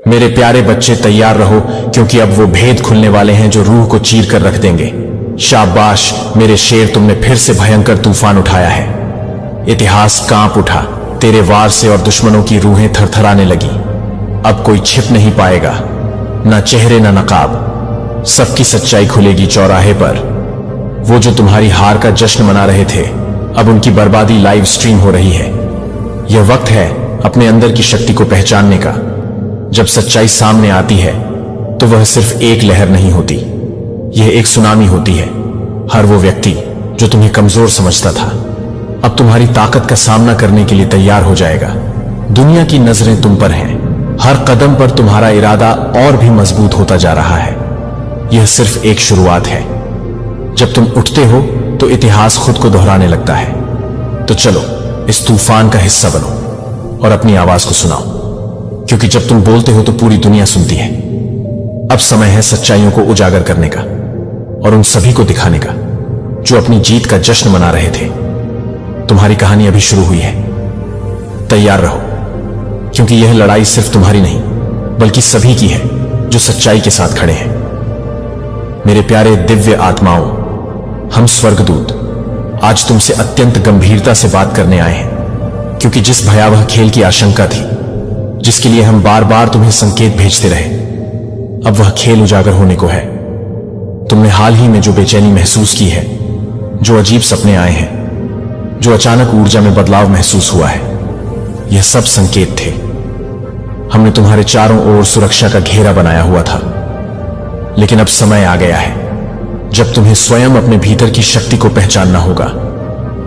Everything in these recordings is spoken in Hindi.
मेरे प्यारे बच्चे तैयार रहो, क्योंकि अब वो भेद खुलने वाले हैं जो रूह को चीर कर रख देंगे। शाबाश मेरे शेर, तुमने फिर से भयंकर तूफान उठाया है। इतिहास कांप उठा तेरे वार से और दुश्मनों की रूहें थरथराने लगी। अब कोई छिप नहीं पाएगा, ना चेहरे ना नकाब। सबकी सच्चाई खुलेगी चौराहे पर। वो जो तुम्हारी हार का जश्न मना रहे थे, अब उनकी बर्बादी लाइव स्ट्रीम हो रही है। यह वक्त है अपने अंदर की शक्ति को पहचानने का। जब सच्चाई सामने आती है तो वह सिर्फ एक लहर नहीं होती, यह एक सुनामी होती है। हर वो व्यक्ति जो तुम्हें कमजोर समझता था, अब तुम्हारी ताकत का सामना करने के लिए तैयार हो जाएगा। दुनिया की नजरें तुम पर हैं। हर कदम पर तुम्हारा इरादा और भी मजबूत होता जा रहा है। यह सिर्फ एक शुरुआत है। जब तुम उठते हो तो इतिहास खुद को दोहराने लगता है। तो चलो इस तूफान का हिस्सा बनो और अपनी आवाज को सुनाओ, क्योंकि जब तुम बोलते हो तो पूरी दुनिया सुनती है। अब समय है सच्चाइयों को उजागर करने का और उन सभी को दिखाने का जो अपनी जीत का जश्न मना रहे थे। तुम्हारी कहानी अभी शुरू हुई है। तैयार रहो, क्योंकि यह लड़ाई सिर्फ तुम्हारी नहीं बल्कि सभी की है जो सच्चाई के साथ खड़े हैं। मेरे प्यारे दिव्य आत्माओं, हम स्वर्गदूत आज तुमसे अत्यंत गंभीरता से बात करने आए हैं, क्योंकि जिस भयावह खेल की आशंका थी, जिसके लिए हम बार बार तुम्हें संकेत भेजते रहे, अब वह खेल उजागर होने को है। तुमने हाल ही में जो बेचैनी महसूस की है, जो अजीब सपने आए हैं, जो अचानक ऊर्जा में बदलाव महसूस हुआ है, यह सब संकेत थे। हमने तुम्हारे चारों ओर सुरक्षा का घेरा बनाया हुआ था, लेकिन अब समय आ गया है जब तुम्हें स्वयं अपने भीतर की शक्ति को पहचानना होगा।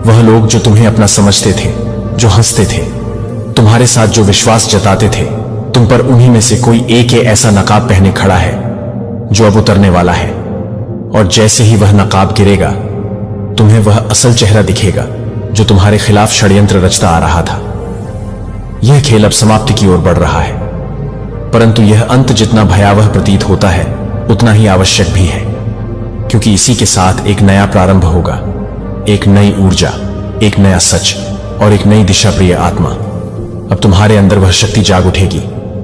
वह लोग जो तुम्हें अपना समझते थे, जो हंसते थे, तुम्हारे साथ जो विश्वास जताते थे, तुम पर उन्हीं में से कोई एक ऐसा नकाब पहने खड़ा है जो अब उतरने वाला है। और जैसे ही वह नकाब गिरेगा, तुम्हें वह असल चेहरा दिखेगा जो तुम्हारे खिलाफ षड्यंत्र रचता आ रहा था। यह खेल अब समाप्ति की ओर बढ़ रहा है, परंतु यह अंत जितना भयावह प्रतीत होता है उतना ही आवश्यक भी है, क्योंकि इसी के साथ एक नया प्रारंभ होगा। एक नई ऊर्जा, एक नया सच और एक नई दिशा प्रिय आत्मा। अब तुम्हारे अंदर वह शक्ति जाग उठेगी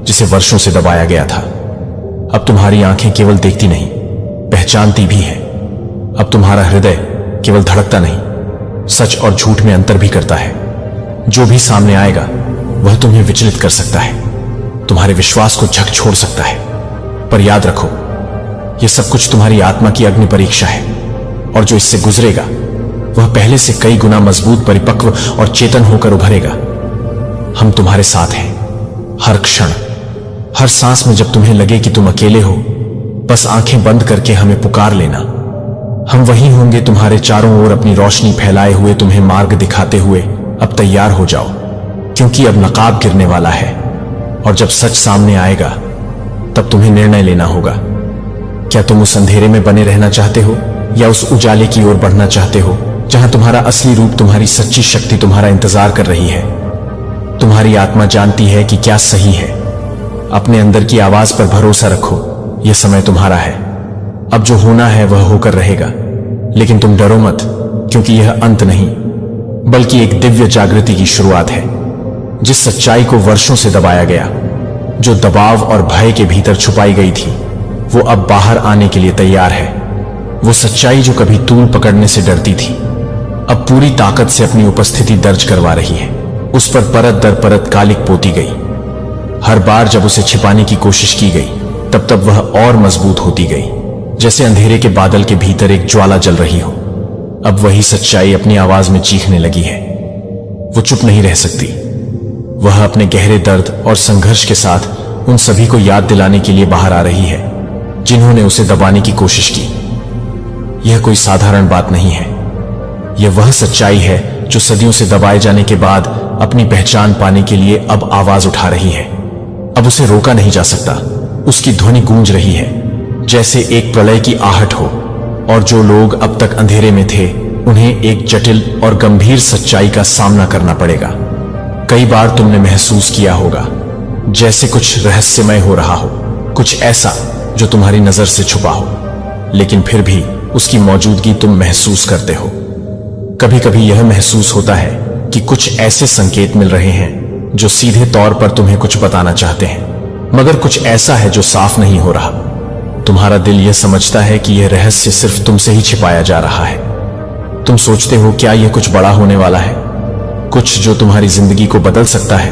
जिसे वर्षों से दबाया गया था। अब तुम्हारी आंखें केवल देखती नहीं, पहचानती भी है। अब तुम्हारा हृदय केवल धड़कता नहीं, सच और झूठ में अंतर भी करता है। जो भी सामने आएगा वह तुम्हें विचलित कर सकता है, तुम्हारे विश्वास को झकझोर सकता है, पर याद रखो, यह सब कुछ तुम्हारी आत्मा की अग्नि परीक्षा है, और जो इससे गुजरेगा वह पहले से कई गुना मजबूत, परिपक्व और चेतन होकर उभरेगा। हम तुम्हारे साथ हैं हर क्षण, हर सांस में। जब तुम्हें लगे कि तुम अकेले हो, बस आंखें बंद करके हमें पुकार लेना। हम वहीं होंगे तुम्हारे चारों ओर, अपनी रोशनी फैलाए हुए, तुम्हें मार्ग दिखाते हुए। अब तैयार हो जाओ, क्योंकि अब नकाब गिरने वाला है, और जब सच सामने आएगा तब तुम्हें निर्णय लेना होगा। क्या तुम उस अंधेरे में बने रहना चाहते हो, या उस उजाले की ओर बढ़ना चाहते हो, जहां तुम्हारा असली रूप, तुम्हारी सच्ची शक्ति तुम्हारा इंतजार कर रही है। तुम्हारी आत्मा जानती है कि क्या सही है। अपने अंदर की आवाज पर भरोसा रखो, यह समय तुम्हारा है। अब जो होना है वह होकर रहेगा, लेकिन तुम डरो मत, क्योंकि यह अंत नहीं बल्कि एक दिव्य जागृति की शुरुआत है। जिस सच्चाई को वर्षों से दबाया गया, जो दबाव और भय के भीतर छुपाई गई थी, वो अब बाहर आने के लिए तैयार है। वो सच्चाई जो कभी तूल पकड़ने से डरती थी, अब पूरी ताकत से अपनी उपस्थिति दर्ज करवा रही है। उस पर परत दर परत कालिक पोती गई। हर बार जब उसे छिपाने की कोशिश की गई, तब तब वह और मजबूत होती गई, जैसे अंधेरे के बादल के भीतर एक ज्वाला जल रही हो। अब वही सच्चाई अपनी आवाज में चीखने लगी है। वो चुप नहीं रह सकती। वह अपने गहरे दर्द और संघर्ष के साथ उन सभी को याद दिलाने के लिए बाहर आ रही है जिन्होंने उसे दबाने की कोशिश की। यह कोई साधारण बात नहीं है। यह वह सच्चाई है जो सदियों से दबाए जाने के बाद अपनी पहचान पाने के लिए अब आवाज उठा रही है। अब उसे रोका नहीं जा सकता। उसकी ध्वनि गूंज रही है जैसे एक प्रलय की आहट हो, और जो लोग अब तक अंधेरे में थे, उन्हें एक जटिल और गंभीर सच्चाई का सामना करना पड़ेगा। कई बार तुमने महसूस किया होगा जैसे कुछ रहस्यमय हो रहा हो, कुछ ऐसा जो तुम्हारी नजर से छुपा हो, लेकिन फिर भी उसकी मौजूदगी तुम महसूस करते हो। कभी कभी यह महसूस होता है कि कुछ ऐसे संकेत मिल रहे हैं जो सीधे तौर पर तुम्हें कुछ बताना चाहते हैं, मगर कुछ ऐसा है जो साफ नहीं हो रहा। तुम्हारा दिल यह समझता है कि यह रहस्य सिर्फ तुमसे ही छिपाया जा रहा है। तुम सोचते हो क्या यह कुछ बड़ा होने वाला है, कुछ जो तुम्हारी जिंदगी को बदल सकता है।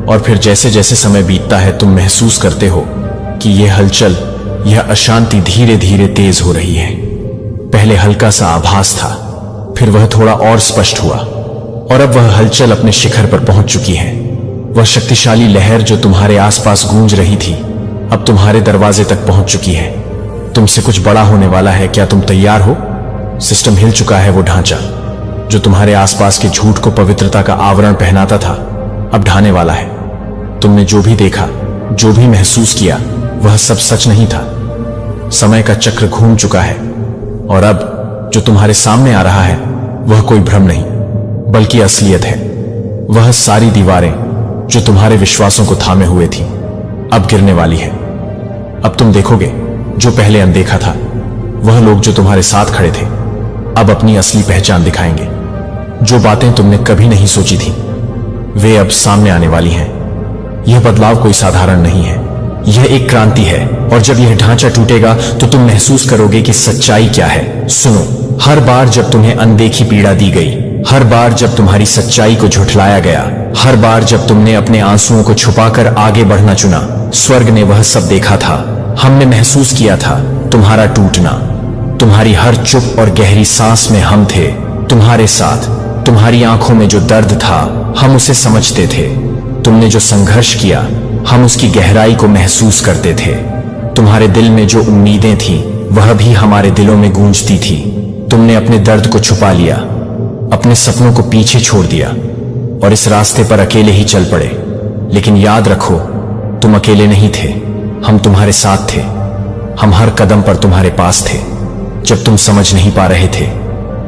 और फिर जैसे जैसे समय बीतता है तुम महसूस करते हो कि यह हलचल, यह अशांति धीरे धीरे तेज हो रही है। पहले हल्का सा आभास था, फिर वह थोड़ा और स्पष्ट हुआ, और अब वह हलचल अपने शिखर पर पहुंच चुकी है। वह शक्तिशाली लहर जो तुम्हारे आसपास गूंज रही थी, अब तुम्हारे दरवाजे तक पहुंच चुकी है। तुमसे कुछ बड़ा होने वाला है, क्या तुम तैयार हो? सिस्टम हिल चुका है। वो ढांचा जो तुम्हारे आसपास के झूठ को पवित्रता का आवरण पहनाता था, अब ढाने वाला है। तुमने जो भी देखा, जो भी महसूस किया, वह सब सच नहीं था। समय का चक्र घूम चुका है, और अब जो तुम्हारे सामने आ रहा है वह कोई भ्रम नहीं, बल्कि असलियत है। वह सारी दीवारें जो तुम्हारे विश्वासों को थामे हुए थी, अब गिरने वाली है। अब तुम देखोगे जो पहले अनदेखा था। वह लोग जो तुम्हारे साथ खड़े थे, अब अपनी असली पहचान दिखाएंगे। जो बातें तुमने कभी नहीं सोची थी, वे अब सामने आने वाली हैं। यह बदलाव कोई साधारण नहीं है, यह एक क्रांति है। और जब यह ढांचा टूटेगा तो तुम महसूस करोगे कि सच्चाई क्या है। सुनो, हर बार जब तुम्हें अनदेखी पीड़ा दी गई, हर बार जब तुम्हारी सच्चाई को झुठलाया गया, हर बार जब तुमने अपने आंसुओं को छुपाकर आगे बढ़ना चुना, स्वर्ग ने वह सब देखा था। हमने महसूस किया था तुम्हारा टूटना। तुम्हारी हर चुप और गहरी सांस में हम थे, तुम्हारे साथ। तुम्हारी आंखों में जो दर्द था, हम उसे समझते थे। तुमने जो संघर्ष किया, हम उसकी गहराई को महसूस करते थे। तुम्हारे दिल में जो उम्मीदें थीं, वह भी हमारे दिलों में गूंजती थी। तुमने अपने दर्द को छुपा लिया, अपने सपनों को पीछे छोड़ दिया, और इस रास्ते पर अकेले ही चल पड़े। लेकिन याद रखो, तुम अकेले नहीं थे, हम तुम्हारे साथ थे। हम हर कदम पर तुम्हारे पास थे। जब तुम समझ नहीं पा रहे थे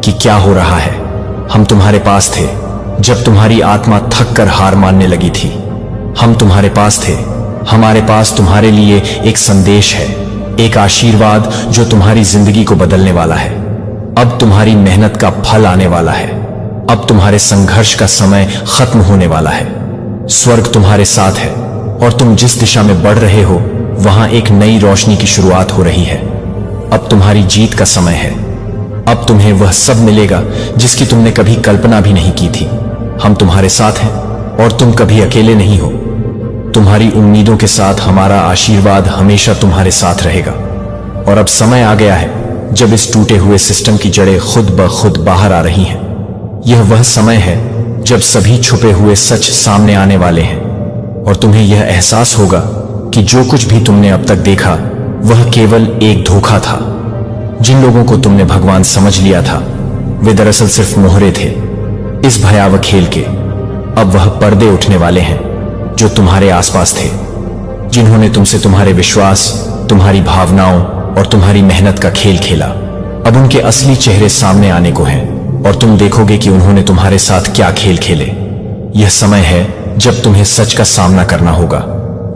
कि क्या हो रहा है, हम तुम्हारे पास थे। जब तुम्हारी आत्मा थक कर हार मानने लगी थी, हम तुम्हारे पास थे। हमारे पास तुम्हारे लिए एक संदेश है, एक आशीर्वाद जो तुम्हारी जिंदगी को बदलने वाला है। अब तुम्हारी मेहनत का फल आने वाला है। अब तुम्हारे संघर्ष का समय खत्म होने वाला है। स्वर्ग तुम्हारे साथ है, और तुम जिस दिशा में बढ़ रहे हो, वहां एक नई रोशनी की शुरुआत हो रही है। अब तुम्हारी जीत का समय है। अब तुम्हें वह सब मिलेगा जिसकी तुमने कभी कल्पना भी नहीं की थी। हम तुम्हारे साथ हैं, और तुम कभी अकेले नहीं हो। तुम्हारी उम्मीदों के साथ हमारा आशीर्वाद हमेशा तुम्हारे साथ रहेगा। और अब समय आ गया है जब इस टूटे हुए सिस्टम की जड़ें खुद ब खुद बाहर आ रही हैं। यह वह समय है जब सभी छुपे हुए सच सामने आने वाले हैं, और तुम्हें यह एहसास होगा कि जो कुछ भी तुमने अब तक देखा, वह केवल एक धोखा था। जिन लोगों को तुमने भगवान समझ लिया था, वे दरअसल सिर्फ मोहरे थे इस भयावह खेल के। अब वह पर्दे उठने वाले हैं जो तुम्हारे आसपास थे, जिन्होंने तुमसे तुम्हारे विश्वास, तुम्हारी भावनाओं और तुम्हारी मेहनत का खेल खेला। अब उनके असली चेहरे सामने आने को हैं, और तुम देखोगे कि उन्होंने तुम्हारे साथ क्या खेल खेले। यह समय है जब तुम्हें सच का सामना करना होगा,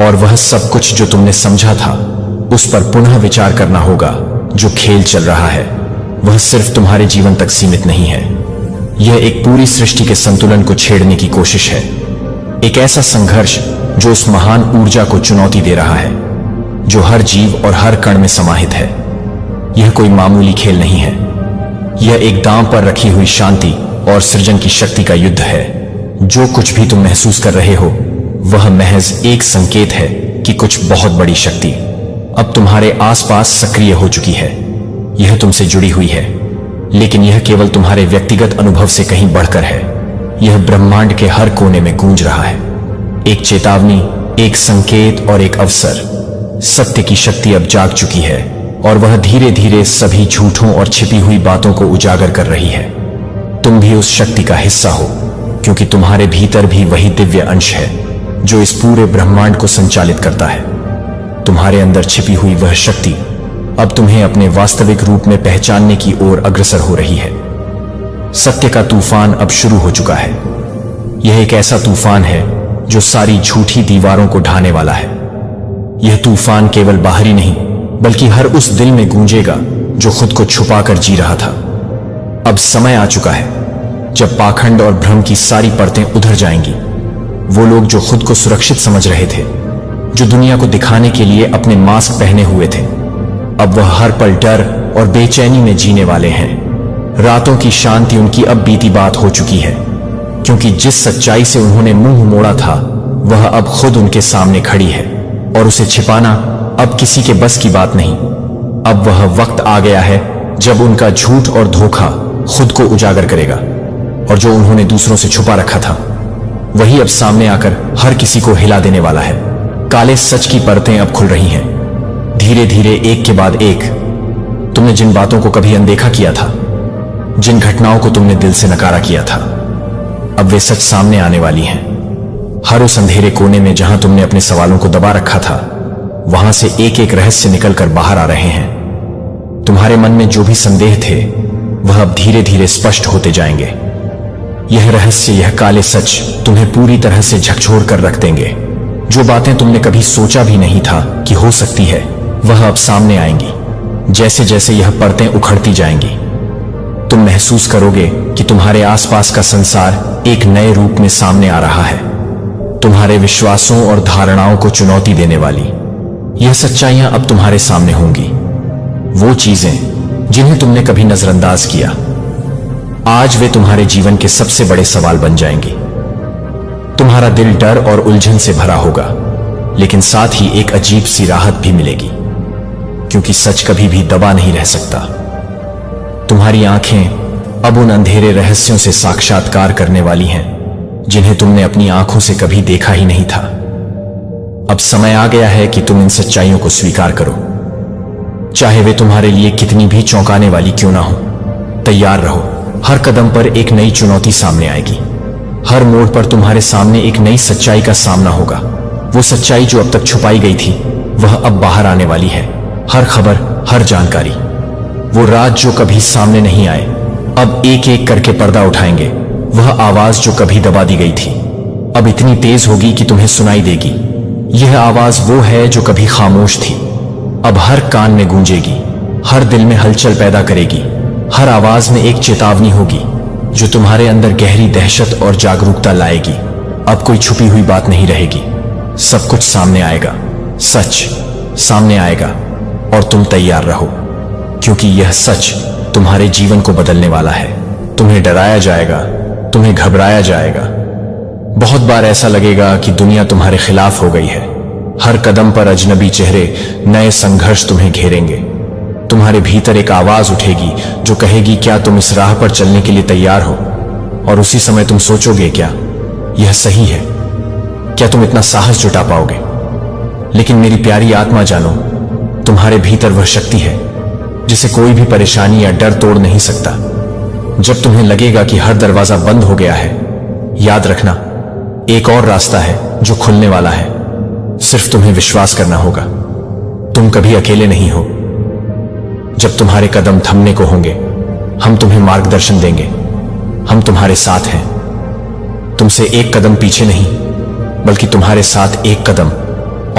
और वह सब कुछ जो तुमने समझा था, उस पर पुनः विचार करना होगा। जो खेल चल रहा है, वह सिर्फ तुम्हारे जीवन तक सीमित नहीं है। यह एक पूरी सृष्टि के संतुलन को छेड़ने की कोशिश है। एक ऐसा संघर्ष जो उस महान ऊर्जा को चुनौती दे रहा है, जो हर जीव और हर कण में समाहित है। यह कोई मामूली खेल नहीं है। यह एक दांव पर रखी हुई शांति और सृजन की शक्ति का युद्ध है। जो कुछ भी तुम महसूस कर रहे हो, वह महज एक संकेत है कि कुछ बहुत बड़ी शक्ति अब तुम्हारे आसपास सक्रिय हो चुकी है। यह तुमसे जुड़ी हुई है, लेकिन यह केवल तुम्हारे व्यक्तिगत अनुभव से कहीं बढ़कर है। यह ब्रह्मांड के हर कोने में गूंज रहा है। एक चेतावनी, एक संकेत और एक अवसर। सत्य की शक्ति अब जाग चुकी है, और वह धीरे धीरे सभी झूठों और छिपी हुई बातों को उजागर कर रही है। तुम भी उस शक्ति का हिस्सा हो, क्योंकि तुम्हारे भीतर भी वही दिव्य अंश है जो इस पूरे ब्रह्मांड को संचालित करता है। तुम्हारे अंदर छिपी हुई वह शक्ति अब तुम्हें अपने वास्तविक रूप में पहचानने की ओर अग्रसर हो रही है। सत्य का तूफान अब शुरू हो चुका है। यह एक ऐसा तूफान है जो सारी झूठी दीवारों को ढाने वाला है। यह तूफान केवल बाहरी नहीं, बल्कि हर उस दिल में गूंजेगा जो खुद को छुपाकर जी रहा था। अब समय आ चुका है जब पाखंड और भ्रम की सारी परतें उधर जाएंगी। वो लोग जो खुद को सुरक्षित समझ रहे थे, जो दुनिया को दिखाने के लिए अपने मास्क पहने हुए थे, अब वह हर पल डर और बेचैनी में जीने वाले हैं। रातों की शांति उनकी अब बीती बात हो चुकी है, क्योंकि जिस सच्चाई से उन्होंने मुंह मोड़ा था वह अब खुद उनके सामने खड़ी है, और उसे छिपाना अब किसी के बस की बात नहीं। अब वह वक्त आ गया है जब उनका झूठ और धोखा खुद को उजागर करेगा, और जो उन्होंने दूसरों से छुपा रखा था वही अब सामने आकर हर किसी को हिला देने वाला है। काले सच की परतें अब खुल रही हैं, धीरे धीरे, एक के बाद एक। तुमने जिन बातों को कभी अनदेखा किया था, जिन घटनाओं को तुमने दिल से नकारा किया था, अब वे सच सामने आने वाली हैं। हर उस अंधेरे कोने में जहां तुमने अपने सवालों को दबा रखा था, वहां से एक एक रहस्य निकलकर बाहर आ रहे हैं। तुम्हारे मन में जो भी संदेह थे वह अब धीरे धीरे स्पष्ट होते जाएंगे। यह रहस्य, यह काले सच तुम्हें पूरी तरह से झकझोर कर रख देंगे। जो बातें तुमने कभी सोचा भी नहीं था कि हो सकती है, वह अब सामने आएंगी। जैसे जैसे यह परतें उखड़ती जाएंगी, तुम महसूस करोगे कि तुम्हारे आसपास का संसार एक नए रूप में सामने आ रहा है, तुम्हारे विश्वासों और धारणाओं को चुनौती देने वाली। यह सच्चाइयां अब तुम्हारे सामने होंगी। वो चीजें जिन्हें तुमने कभी नजरअंदाज किया, आज वे तुम्हारे जीवन के सबसे बड़े सवाल बन जाएंगी। तुम्हारा दिल डर और उलझन से भरा होगा, लेकिन साथ ही एक अजीब सी राहत भी मिलेगी, क्योंकि सच कभी भी दबा नहीं रह सकता। तुम्हारी आंखें अब उन अंधेरे रहस्यों से साक्षात्कार करने वाली हैं जिन्हें तुमने अपनी आंखों से कभी देखा ही नहीं था। अब समय आ गया है कि तुम इन सच्चाइयों को स्वीकार करो, चाहे वे तुम्हारे लिए कितनी भी चौंकाने वाली क्यों ना हो। तैयार रहो, हर कदम पर एक नई चुनौती सामने आएगी। हर मोड़ पर तुम्हारे सामने एक नई सच्चाई का सामना होगा। वो सच्चाई जो अब तक छुपाई गई थी, वह अब बाहर आने वाली है। हर खबर, हर जानकारी, वो राज जो कभी सामने नहीं आए, अब एक एक करके पर्दा उठाएंगे। वह आवाज जो कभी दबा दी गई थी, अब इतनी तेज होगी कि तुम्हें सुनाई देगी। यह आवाज वो है जो कभी खामोश थी, अब हर कान में गूंजेगी, हर दिल में हलचल पैदा करेगी। हर आवाज में एक चेतावनी होगी जो तुम्हारे अंदर गहरी दहशत और जागरूकता लाएगी। अब कोई छुपी हुई बात नहीं रहेगी, सब कुछ सामने आएगा, सच सामने आएगा, और तुम तैयार रहो, क्योंकि यह सच तुम्हारे जीवन को बदलने वाला है। तुम्हें डराया जाएगा, तुम्हें घबराया जाएगा, बहुत बार ऐसा लगेगा कि दुनिया तुम्हारे खिलाफ हो गई है। हर कदम पर अजनबी चेहरे, नए संघर्ष तुम्हें घेरेंगे। तुम्हारे भीतर एक आवाज उठेगी जो कहेगी, क्या तुम इस राह पर चलने के लिए तैयार हो? और उसी समय तुम सोचोगे, क्या यह सही है? क्या तुम इतना साहस जुटा पाओगे? लेकिन मेरी प्यारी आत्मा, जानो, तुम्हारे भीतर वह शक्ति है जिसे कोई भी परेशानी या डर तोड़ नहीं सकता। जब तुम्हें लगेगा कि हर दरवाजा बंद हो गया है, याद रखना, एक और रास्ता है जो खुलने वाला है। सिर्फ तुम्हें विश्वास करना होगा। तुम कभी अकेले नहीं हो। जब तुम्हारे कदम थमने को होंगे, हम तुम्हें मार्गदर्शन देंगे। हम तुम्हारे साथ हैं, तुमसे एक कदम पीछे नहीं, बल्कि तुम्हारे साथ एक कदम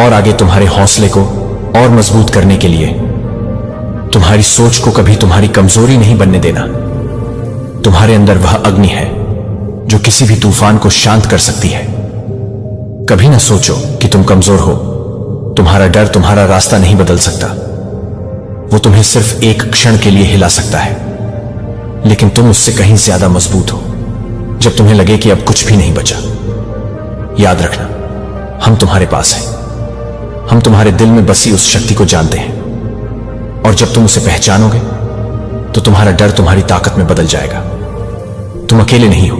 और आगे, तुम्हारे हौसले को और मजबूत करने के लिए। तुम्हारी सोच को कभी तुम्हारी कमजोरी नहीं बनने देना। तुम्हारे अंदर वह अग्नि है जो किसी भी तूफान को शांत कर सकती है। कभी ना सोचो कि तुम कमजोर हो। तुम्हारा डर तुम्हारा रास्ता नहीं बदल सकता। वो तुम्हें सिर्फ एक क्षण के लिए हिला सकता है, लेकिन तुम उससे कहीं ज्यादा मजबूत हो। जब तुम्हें लगे कि अब कुछ भी नहीं बचा, याद रखना, हम तुम्हारे पास हैं। हम तुम्हारे दिल में बसी उस शक्ति को जानते हैं, और जब तुम उसे पहचानोगे तो तुम्हारा डर तुम्हारी ताकत में बदल जाएगा। तुम अकेले नहीं हो।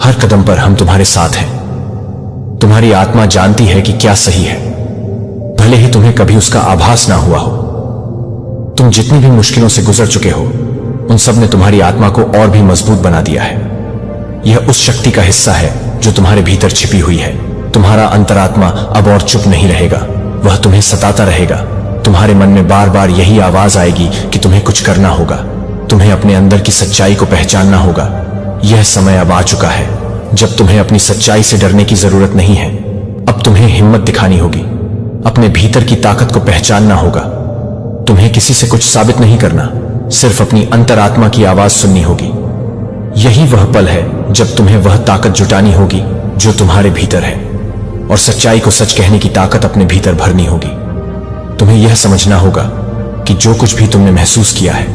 हर कदम पर हम तुम्हारे साथ हैं। तुम्हारी आत्मा जानती है कि क्या सही है, भले ही तुम्हें कभी उसका आभास ना हुआ हो। तुम जितनी भी मुश्किलों से गुजर चुके हो, उन सब ने तुम्हारी आत्मा को और भी मजबूत बना दिया है। यह उस शक्ति का हिस्सा है जो तुम्हारे भीतर छिपी हुई है। तुम्हारा अंतरात्मा अब और चुप नहीं रहेगा, वह तुम्हें सताता रहेगा। तुम्हारे मन में बार बार यही आवाज आएगी कि तुम्हें कुछ करना होगा, तुम्हें अपने अंदर की सच्चाई को पहचानना होगा। यह समय अब आ चुका है जब तुम्हें अपनी सच्चाई से डरने की जरूरत नहीं है। अब तुम्हें हिम्मत दिखानी होगी, अपने भीतर की ताकत को पहचानना होगा। तुम्हें किसी से कुछ साबित नहीं करना, सिर्फ अपनी अंतरात्मा की आवाज सुननी होगी। यही वह पल है जब तुम्हें वह ताकत जुटानी होगी जो तुम्हारे भीतर है। और सच्चाई को सच कहने की ताकत अपने भीतर भरनी होगी। तुम्हें यह समझना होगा कि जो कुछ भी तुमने महसूस किया है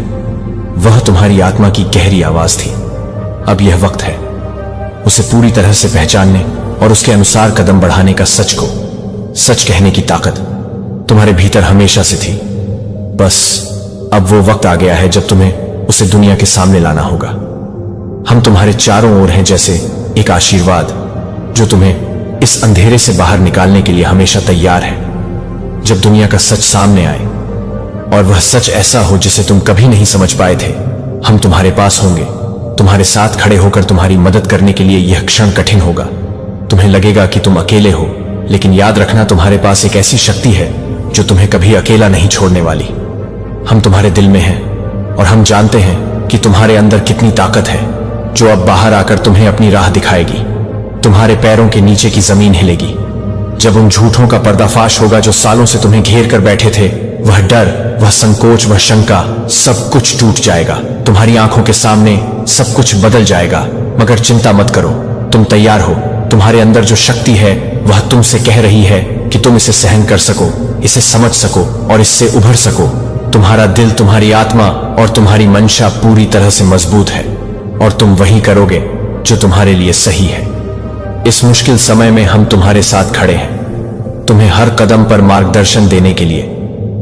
वह तुम्हारी आत्मा की गहरी आवाज थी। अब यह वक्त है उसे पूरी तरह से पहचानने और उसके अनुसार कदम बढ़ाने का। सच कहने की ताकत तुम्हारे भीतर हमेशा से थी, बस अब वो वक्त आ गया है जब तुम्हें उसे दुनिया के सामने लाना होगा। हम तुम्हारे चारों ओर हैं, जैसे एक आशीर्वाद जो तुम्हें इस अंधेरे से बाहर निकालने के लिए हमेशा तैयार है। जब दुनिया का सच सामने आए और वह सच ऐसा हो जिसे तुम कभी नहीं समझ पाए थे, हम तुम्हारे पास होंगे, तुम्हारे साथ खड़े होकर तुम्हारी मदद करने के लिए। यह क्षण कठिन होगा, तुम्हें लगेगा कि तुम अकेले हो, लेकिन याद रखना तुम्हारे पास एक ऐसी शक्ति है जो तुम्हें कभी अकेला नहीं छोड़ने वाली। हम तुम्हारे दिल में हैं और हम जानते हैं कि तुम्हारे अंदर कितनी ताकत है जो अब बाहर आकर तुम्हें अपनी राह दिखाएगी। तुम्हारे पैरों के नीचे की जमीन हिलेगी जब उन झूठों का पर्दाफाश होगा जो सालों से तुम्हें घेर कर बैठे थे। वह डर, वह संकोच, वह शंका, सब कुछ टूट जाएगा। तुम्हारी आंखों के सामने सब कुछ बदल जाएगा। मगर चिंता मत करो, तुम तैयार हो। तुम्हारे अंदर जो शक्ति है वह तुमसे कह रही है कि तुम इसे सहन कर सको, इसे समझ सको और इससे उभर सको। तुम्हारा दिल, तुम्हारी आत्मा और तुम्हारी मंशा पूरी तरह से मजबूत है और तुम वही करोगे जो तुम्हारे लिए सही है। इस मुश्किल समय में हम तुम्हारे साथ खड़े हैं, तुम्हें हर कदम पर मार्गदर्शन देने के लिए।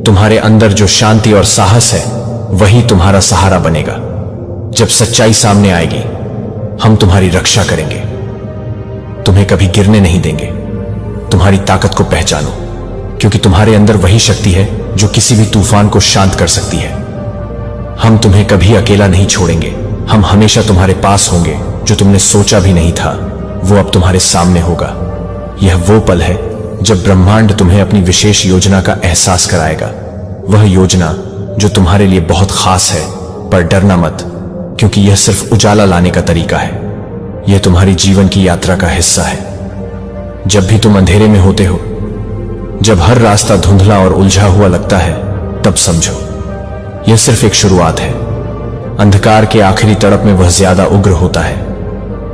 तुम्हारे अंदर जो शांति और साहस है वही तुम्हारा सहारा बनेगा। जब सच्चाई सामने आएगी हम तुम्हारी रक्षा करेंगे, तुम्हें कभी गिरने नहीं देंगे। तुम्हारी ताकत को पहचानो, क्योंकि तुम्हारे अंदर वही शक्ति है जो किसी भी तूफान को शांत कर सकती है। हम तुम्हें कभी अकेला नहीं छोड़ेंगे, हम हमेशा तुम्हारे पास होंगे। जो तुमने सोचा भी नहीं था वो अब तुम्हारे सामने होगा। यह वो पल है जब ब्रह्मांड तुम्हें अपनी विशेष योजना का एहसास कराएगा। वह योजना जो तुम्हारे लिए बहुत खास है। पर डरना मत, क्योंकि यह सिर्फ उजाला लाने का तरीका है। यह तुम्हारी जीवन की यात्रा का हिस्सा है। जब भी तुम अंधेरे में होते हो, जब हर रास्ता धुंधला और उलझा हुआ लगता है, तब समझो यह सिर्फ एक शुरुआत है। अंधकार के आखिरी तड़प में वह ज्यादा उग्र होता है,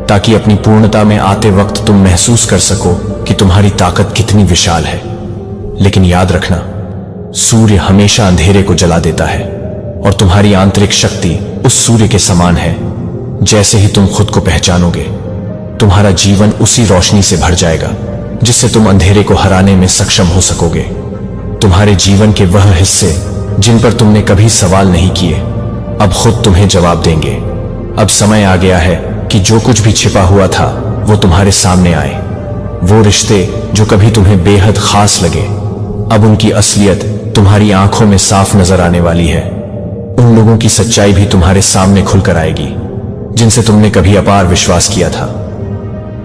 ताकि अपनी पूर्णता में आते वक्त तुम महसूस कर सको कि तुम्हारी ताकत कितनी विशाल है। लेकिन याद रखना, सूर्य हमेशा अंधेरे को जला देता है और तुम्हारी आंतरिक शक्ति उस सूर्य के समान है। जैसे ही तुम खुद को पहचानोगे, तुम्हारा जीवन उसी रोशनी से भर जाएगा जिससे तुम अंधेरे को हराने में सक्षम हो सकोगे। तुम्हारे जीवन के वह हिस्से जिन पर तुमने कभी सवाल नहीं किए, अब खुद तुम्हें जवाब देंगे। अब समय आ गया है कि जो कुछ भी छिपा हुआ था वो तुम्हारे सामने आए। वो रिश्ते जो कभी तुम्हें बेहद खास लगे, अब उनकी असलियत तुम्हारी आंखों में साफ नजर आने वाली है। उन लोगों की सच्चाई भी तुम्हारे सामने खुलकर आएगी जिनसे तुमने कभी अपार विश्वास किया था।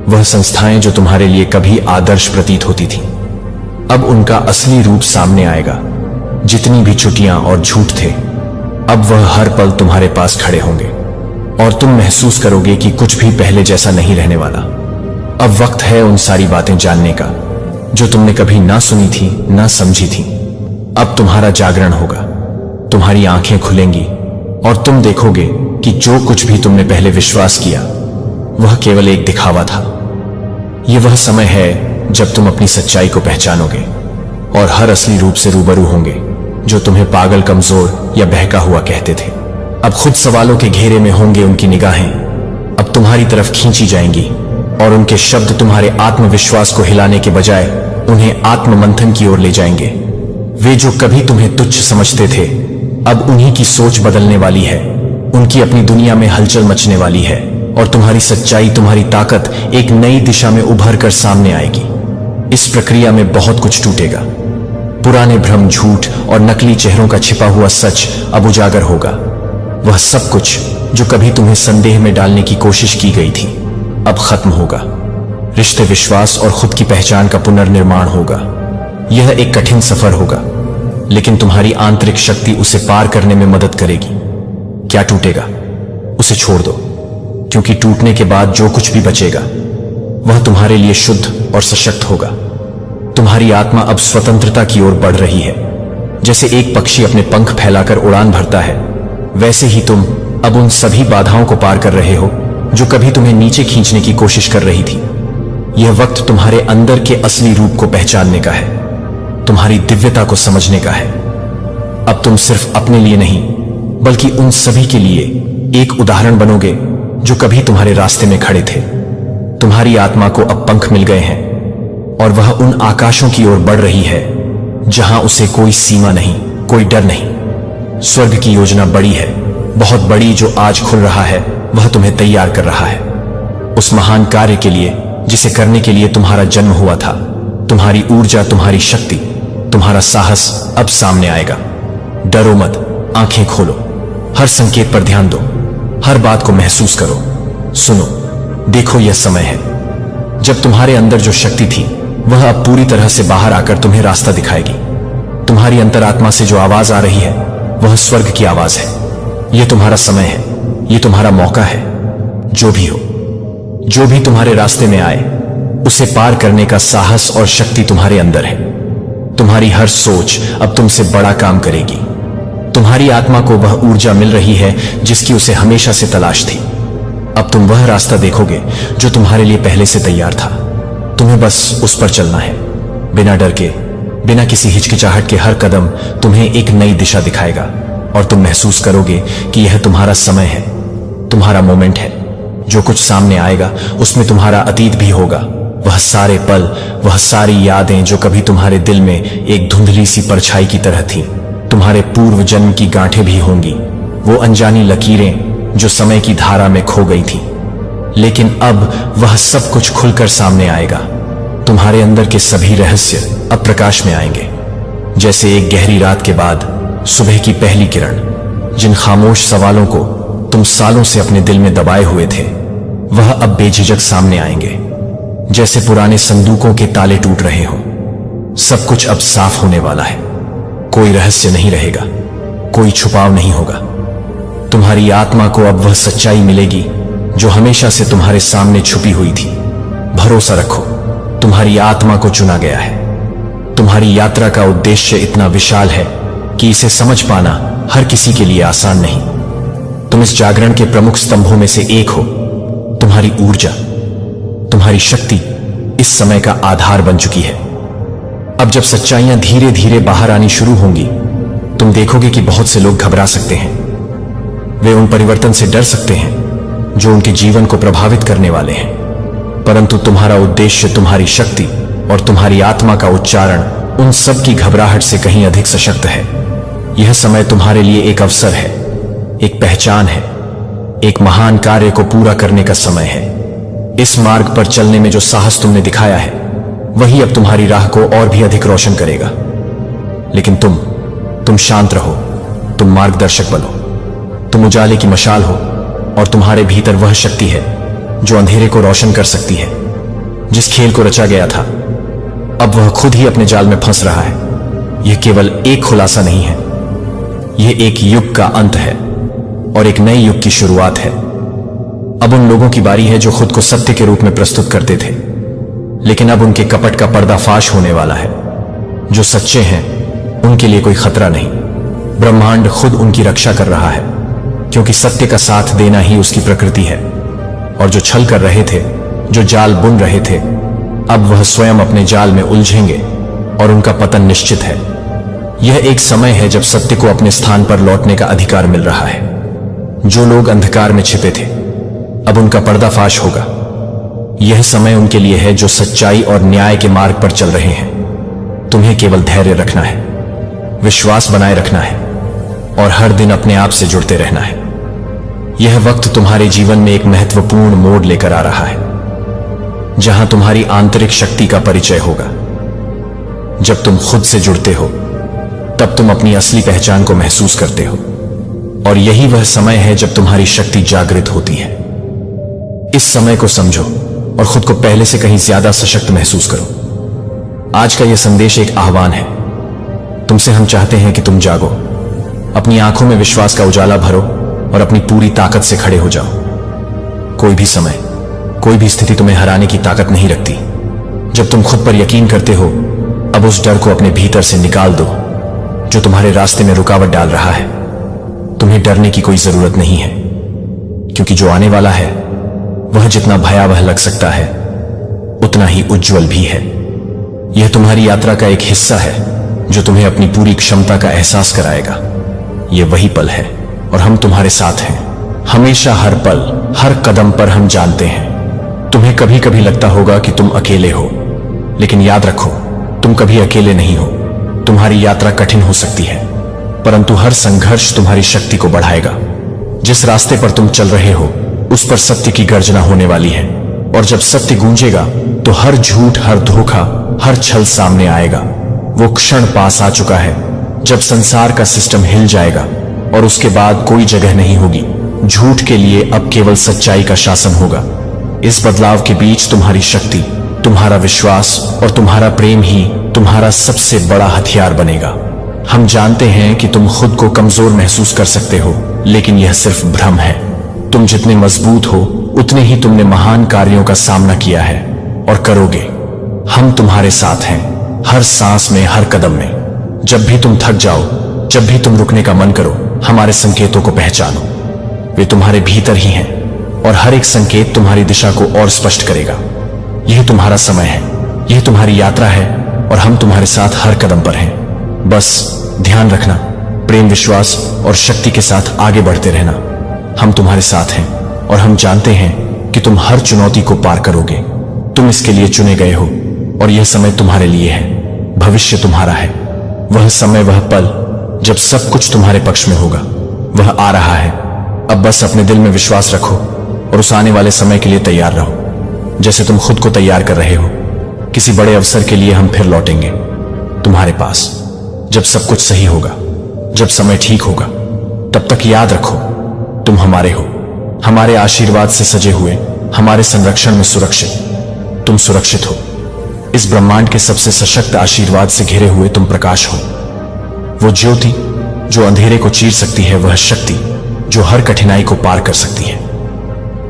वह संस्थाएं जो तुम्हारे लिए कभी आदर्श प्रतीत होती थीं, अब उनका असली रूप सामने आएगा। जितनी भी छुट्टियां और झूठ थे, अब वह हर पल तुम्हारे पास खड़े होंगे और तुम महसूस करोगे कि कुछ भी पहले जैसा नहीं रहने वाला। अब वक्त है उन सारी बातें जानने का जो तुमने कभी ना सुनी थी, ना समझी थी। अब तुम्हारा जागरण होगा, तुम्हारी आंखें खुलेंगी और तुम देखोगे कि जो कुछ भी तुमने पहले विश्वास किया वह केवल एक दिखावा था। यह वह समय है जब तुम अपनी सच्चाई को पहचानोगे और हर असली रूप से रूबरू होंगे जो तुम्हें पागल, कमजोर या बहका हुआ कहते थे। अब खुद सवालों के घेरे में होंगे उनकी निगाहें, अब तुम्हारी तरफ खींची जाएंगी और उनके शब्द तुम्हारे आत्मविश्वास को हिलाने के बजाय उन्हें आत्ममंथन की ओर ले जाएंगे। वे जो कभी तुम्हें तुच्छ समझते थे, अब उन्हीं की सोच बदलने वाली है। उनकी अपनी दुनिया में हलचल मचने वाली है और तुम्हारी सच्चाई, तुम्हारी ताकत एक नई दिशा में उभर कर सामने आएगी। इस प्रक्रिया में बहुत कुछ टूटेगा। पुराने भ्रम, झूठ और नकली चेहरों का छिपा हुआ सच अब उजागर होगा। वह सब कुछ जो कभी तुम्हें संदेह में डालने की कोशिश की गई थी, अब खत्म होगा। रिश्ते, विश्वास और खुद की पहचान का पुनर्निर्माण होगा। यह एक कठिन सफर होगा, लेकिन तुम्हारी आंतरिक शक्ति उसे पार करने में मदद करेगी। क्या टूटेगा उसे छोड़ दो, क्योंकि टूटने के बाद जो कुछ भी बचेगा वह तुम्हारे लिए शुद्ध और सशक्त होगा। तुम्हारी आत्मा अब स्वतंत्रता की ओर बढ़ रही है। जैसे एक पक्षी अपने पंख फैलाकर उड़ान भरता है, वैसे ही तुम अब उन सभी बाधाओं को पार कर रहे हो जो कभी तुम्हें नीचे खींचने की कोशिश कर रही थी। यह वक्त तुम्हारे अंदर के असली रूप को पहचानने का है, तुम्हारी दिव्यता को समझने का है। अब तुम सिर्फ अपने लिए नहीं बल्कि उन सभी के लिए एक उदाहरण बनोगे जो कभी तुम्हारे रास्ते में खड़े थे। तुम्हारी आत्मा को अब पंख मिल गए हैं और वह उन आकाशों की ओर बढ़ रही है जहां उसे कोई सीमा नहीं, कोई डर नहीं। स्वर्ग की योजना बड़ी है, बहुत बड़ी, जो आज खुल रहा है। वह तुम्हें तैयार कर रहा है उस महान कार्य के लिए जिसे करने के लिए तुम्हारा जन्म हुआ था। तुम्हारी ऊर्जा, तुम्हारी शक्ति, तुम्हारा साहस अब सामने आएगा। डरो मत, आंखें खोलो, हर संकेत पर ध्यान दो, हर बात को महसूस करो, सुनो, देखो यह समय है जब तुम्हारे अंदर जो शक्ति थी वह अब पूरी तरह से बाहर आकर तुम्हें रास्ता दिखाएगी। तुम्हारी अंतरात्मा से जो आवाज आ रही है वह स्वर्ग की आवाज है। यह तुम्हारा समय है, यह तुम्हारा मौका है। जो भी हो, जो भी तुम्हारे रास्ते में आए, उसे पार करने का साहस और शक्ति तुम्हारे अंदर है। तुम्हारी हर सोच अब तुमसे बड़ा काम करेगी। तुम्हारी आत्मा को वह ऊर्जा मिल रही है जिसकी उसे हमेशा से तलाश थी। अब तुम वह रास्ता देखोगे जो तुम्हारे लिए पहले से तैयार था। तुम्हें बस उस पर चलना है, बिना डर के, बिना किसी हिचकिचाहट के। हर कदम तुम्हें एक नई दिशा दिखाएगा और तुम महसूस करोगे कि यह तुम्हारा समय है, तुम्हारा मोमेंट है। जो कुछ सामने आएगा उसमें तुम्हारा अतीत भी होगा, वह सारे पल, वह सारी यादें जो कभी तुम्हारे दिल में एक धुंधली सी परछाई की तरह थीं। तुम्हारे पूर्व जन्म की गांठें भी होंगी, वो अनजानी लकीरें जो समय की धारा में खो गई थीं। लेकिन अब वह सब कुछ खुलकर सामने आएगा। तुम्हारे अंदर के सभी रहस्य अब प्रकाश में आएंगे, जैसे एक गहरी रात के बाद सुबह की पहली किरण। जिन खामोश सवालों को तुम सालों से अपने दिल में दबाए हुए थे, वह अब बेझिझक सामने आएंगे, जैसे पुराने संदूकों के ताले टूट रहे हो। सब कुछ अब साफ होने वाला है, कोई रहस्य नहीं रहेगा, कोई छुपाव नहीं होगा। तुम्हारी आत्मा को अब वह सच्चाई मिलेगी जो हमेशा से तुम्हारे सामने छुपी हुई थी। भरोसा रखो, तुम्हारी आत्मा को चुना गया है। तुम्हारी यात्रा का उद्देश्य इतना विशाल है कि इसे समझ पाना हर किसी के लिए आसान नहीं। तुम इस जागरण के प्रमुख स्तंभों में से एक हो। तुम्हारी ऊर्जा, तुम्हारी शक्ति इस समय का आधार बन चुकी है। अब जब सच्चाइयां धीरे धीरे बाहर आनी शुरू होंगी, तुम देखोगे कि बहुत से लोग घबरा सकते हैं। वे उन परिवर्तन से डर सकते हैं जो उनके जीवन को प्रभावित करने वाले हैं, परंतु तुम्हारा उद्देश्य, तुम्हारी शक्ति और तुम्हारी आत्मा का उच्चारण उन सब की घबराहट से कहीं अधिक सशक्त है। यह समय तुम्हारे लिए एक अवसर है, एक पहचान है, एक महान कार्य को पूरा करने का समय है। इस मार्ग पर चलने में जो साहस तुमने दिखाया है, वही अब तुम्हारी राह को और भी अधिक रोशन करेगा। लेकिन तुम शांत रहो, तुम मार्गदर्शक बनो, तुम उजाले की मशाल हो और तुम्हारे भीतर वह शक्ति है जो अंधेरे को रोशन कर सकती है। जिस खेल को रचा गया था, अब वह खुद ही अपने जाल में फंस रहा है। यह केवल एक खुलासा नहीं है, यह एक युग का अंत है और एक नए युग की शुरुआत है। अब उन लोगों की बारी है जो खुद को सत्य के रूप में प्रस्तुत करते थे, लेकिन अब उनके कपट का पर्दाफाश होने वाला है। जो सच्चे हैं उनके लिए कोई खतरा नहीं, ब्रह्मांड खुद उनकी रक्षा कर रहा है, क्योंकि सत्य का साथ देना ही उसकी प्रकृति है। और जो छल कर रहे थे, जो जाल बुन रहे थे, अब वह स्वयं अपने जाल में उलझेंगे और उनका पतन निश्चित है। यह एक समय है जब सत्य को अपने स्थान पर लौटने का अधिकार मिल रहा है। जो लोग अंधकार में छिपे थे, अब उनका पर्दाफाश होगा। यह समय उनके लिए है जो सच्चाई और न्याय के मार्ग पर चल रहे हैं। तुम्हें केवल धैर्य रखना है, विश्वास बनाए रखना है और हर दिन अपने आप से जुड़ते रहना है। यह वक्त तुम्हारे जीवन में एक महत्वपूर्ण मोड़ लेकर आ रहा है, जहां तुम्हारी आंतरिक शक्ति का परिचय होगा। जब तुम खुद से जुड़ते हो, तब तुम अपनी असली पहचान को महसूस करते हो, और यही वह समय है जब तुम्हारी शक्ति जागृत होती है। इस समय को समझो और खुद को पहले से कहीं ज्यादा सशक्त महसूस करो। आज का यह संदेश एक आह्वान है। तुमसे हम चाहते हैं कि तुम जागो, अपनी आंखों में विश्वास का उजाला भरो और अपनी पूरी ताकत से खड़े हो जाओ। कोई भी समय, कोई भी स्थिति तुम्हें हराने की ताकत नहीं रखती। जब तुम खुद पर यकीन करते हो, अब उस डर को अपने भीतर से निकाल दो जो तुम्हारे रास्ते में रुकावट डाल रहा है। तुम्हें डरने की कोई जरूरत नहीं है, क्योंकि जो आने वाला है वह जितना भयावह लग सकता है, उतना ही उज्जवल भी है। यह तुम्हारी यात्रा का एक हिस्सा है जो तुम्हें अपनी पूरी क्षमता का एहसास कराएगा। यह वही पल है और हम तुम्हारे साथ हैं, हमेशा, हर पल, हर कदम पर। हम जानते हैं तुम्हें कभी कभी लगता होगा कि तुम अकेले हो, लेकिन याद रखो, तुम कभी अकेले नहीं हो। तुम्हारी यात्रा कठिन हो सकती है, परंतु हर संघर्ष तुम्हारी शक्ति को बढ़ाएगा। जिस रास्ते पर तुम चल रहे हो उस पर सत्य की गर्जना होने वाली है, और जब सत्य गूंजेगा तो हर झूठ, हर धोखा, हर छल सामने आएगा। वो क्षण पास आ चुका है जब संसार का सिस्टम हिल जाएगा और उसके बाद कोई जगह नहीं होगी झूठ के लिए। अब केवल सच्चाई का शासन होगा। इस बदलाव के बीच तुम्हारी शक्ति, तुम्हारा विश्वास और तुम्हारा प्रेम ही तुम्हारा सबसे बड़ा हथियार बनेगा। हम जानते हैं कि तुम खुद को कमजोर महसूस कर सकते हो, लेकिन यह सिर्फ भ्रम है। तुम जितने मजबूत हो उतने ही तुमने महान कार्यों का सामना किया है और करोगे। हम तुम्हारे साथ हैं, हर सांस में, हर कदम में। जब भी तुम थक जाओ, जब भी तुम रुकने का मन करो, हमारे संकेतों को पहचानो। वे तुम्हारे भीतर ही हैं और हर एक संकेत तुम्हारी दिशा को और स्पष्ट करेगा। यह तुम्हारा समय है, यह तुम्हारी यात्रा है और हम तुम्हारे साथ हर कदम पर हैं। बस ध्यान रखना, प्रेम, विश्वास और शक्ति के साथ आगे बढ़ते रहना। हम तुम्हारे साथ हैं और हम जानते हैं कि तुम हर चुनौती को पार करोगे। तुम इसके लिए चुने गए हो और यह समय तुम्हारे लिए है। भविष्य तुम्हारा है। वह समय, वह पल जब सब कुछ तुम्हारे पक्ष में होगा, वह आ रहा है। अब बस अपने दिल में विश्वास रखो और उस आने वाले समय के लिए तैयार रहो, जैसे तुम खुद को तैयार कर रहे हो। किसी बड़े अवसर के लिए हम फिर लौटेंगे तुम्हारे पास, जब सब कुछ सही होगा, जब समय ठीक होगा। तब तक याद रखो, तुम हमारे हो, हमारे आशीर्वाद से सजे हुए, हमारे संरक्षण में सुरक्षित। तुम सुरक्षित हो। इस ब्रह्मांड के सबसे सशक्त आशीर्वाद से घिरे हुए तुम प्रकाश हो। वो ज्योति जो अंधेरे को चीर सकती है, वह शक्ति जो हर कठिनाई को पार कर सकती है।